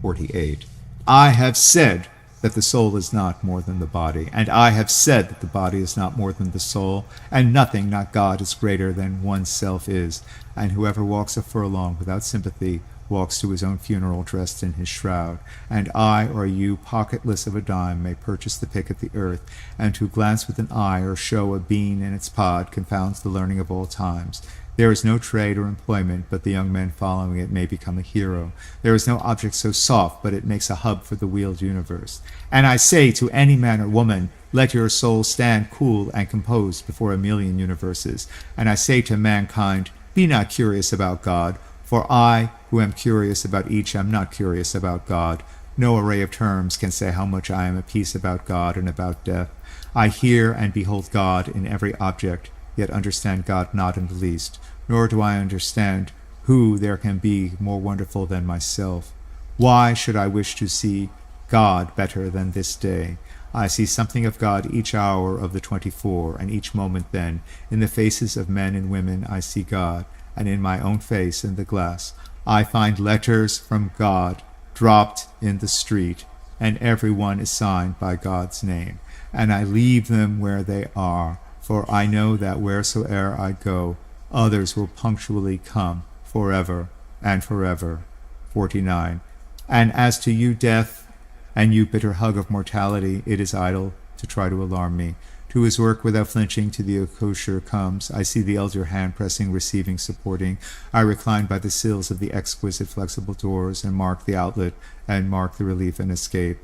48. I have said that the soul is not more than the body, and I have said that the body is not more than the soul, and nothing, not God, is greater than oneself is, and whoever walks a furlong without sympathy walks to his own funeral dressed in his shroud, and I or you, pocketless of a dime, may purchase the pick of the earth, and to glance with an eye or show a bean in its pod confounds the learning of all times. There is no trade or employment, but the young man following it may become a hero. There is no object so soft, but it makes a hub for the wheeled universe. And I say to any man or woman, let your soul stand cool and composed before a million universes. And I say to mankind, be not curious about God, for I, who am curious about each, am not curious about God. No array of terms can say how much I am at peace about God and about death. I hear and behold God in every object, yet understand God not in the least, nor do I understand who there can be more wonderful than myself. Why should I wish to see God better than this day? I see something of God each hour of the 24, and each moment then. In the faces of men and women I see God, and in my own face in the glass I find letters from God dropped in the street, and every one is signed by God's name. And I leave them where they are, for I know that wheresoe'er I go, others will punctually come forever and forever. 49. And as to you, death, and you bitter hug of mortality, it is idle. to try to alarm me. To his work without flinching to the kosher comes. I see the elder hand pressing, receiving, supporting. I recline by the sills of the exquisite flexible doors and mark the outlet and mark the relief and escape.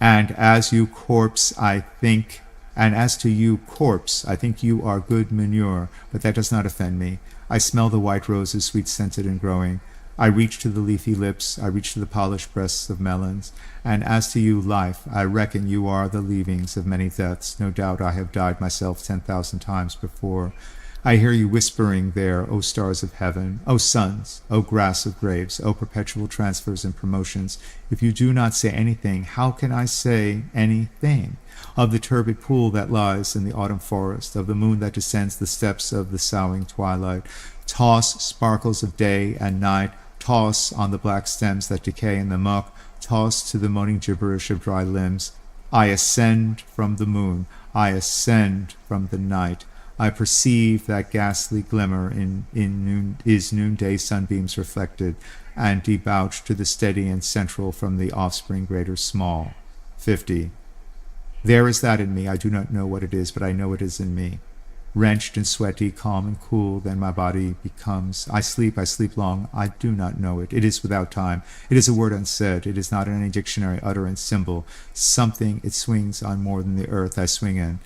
And as you corpse, I think, and as to you, corpse, I think you are good manure, but that does not offend me. I smell the white roses, sweet-scented and growing. I reach to the leafy lips, I reach to the polished breasts of melons. And as to you, life, I reckon you are the leavings of many deaths. No doubt I have died myself 10,000 times before. I hear you whispering there, O stars of heaven, O suns, O grass of graves, O perpetual transfers and promotions. If you do not say anything, how can I say anything? Of the turbid pool that lies in the autumn forest, of the moon that descends the steps of the soughing twilight, toss sparkles of day and night, toss on the black stems that decay in the muck, toss to the moaning gibberish of dry limbs. I ascend from the moon, I ascend from the night. I perceive that ghastly glimmer is noonday sunbeams reflected and debouched to the steady and central from the offspring great or small. 50. There is that in me, I do not know what it is, but I know it is in me. Wrenched and sweaty, calm and cool, then my body becomes. I sleep long, I do not know it. It is without time. It is a word unsaid. It is not in any dictionary utterance symbol. Something it swings on more than the earth I swing in.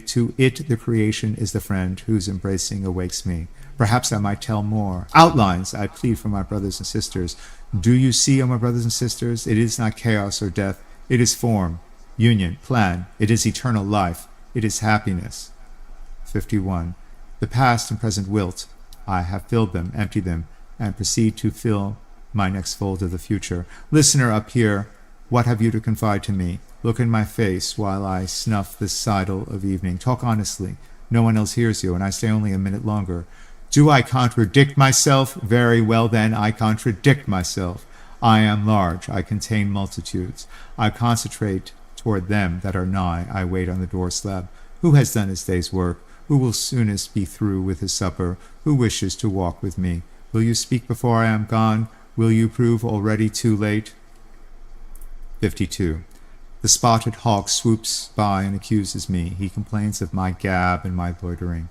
To it the creation is the friend whose embracing awakes me. Perhaps I might tell more. Outlines, I plead for my brothers and sisters. Do you see, O my brothers and sisters? It is not chaos or death. It is form, union, plan. It is eternal life. It is happiness. 51. The past and present wilt. I have filled them, emptied them, and proceed to fill my next fold of the future. Listener up here, what have you to confide to me? Look in my face while I snuff this sidle of evening. Talk honestly. No one else hears you, and I stay only a minute longer. Do I contradict myself? Very well then, I contradict myself. I am large. I contain multitudes. I concentrate toward them that are nigh. I wait on the door slab. Who has done his day's work? Who will soonest be through with his supper? Who wishes to walk with me? Will you speak before I am gone? Will you prove already too late? 52. The spotted hawk swoops by and accuses me. He complains of my gab and my loitering.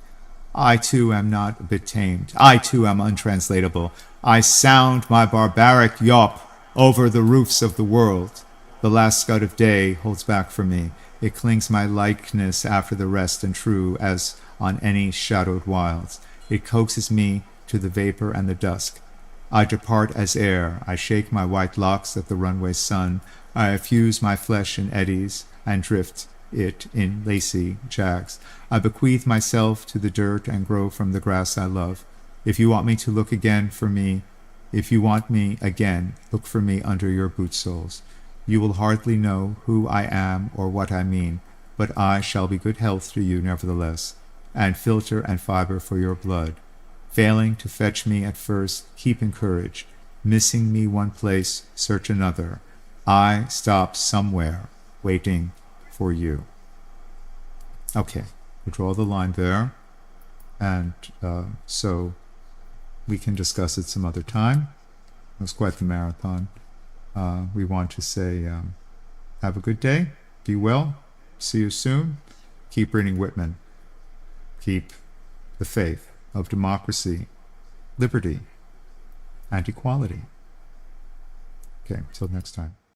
I too am not a bit tamed. I too am untranslatable. I sound my barbaric yawp over the roofs of the world. The last scud of day holds back from me. It clings my likeness after the rest and true as on any shadowed wilds. It coaxes me to the vapor and the dusk. I depart as air. I shake my white locks at the runway sun. I effuse my flesh in eddies and drift it in lacy jags. I bequeath myself to the dirt and grow from the grass I love. If you want me to look again for me, if you want me again, look for me under your boot soles. You will hardly know who I am or what I mean, but I shall be good health to you nevertheless, and filter and fiber for your blood. Failing to fetch me at first, keep encouraged. Missing me one place, search another. I stop somewhere, waiting for you. Okay, we'll draw the line there, and so we can discuss it some other time. It was quite the marathon. We want to say, have a good day, be well, see you soon. Keep reading Whitman. Keep the faith of democracy, liberty, and equality. Okay, till next time.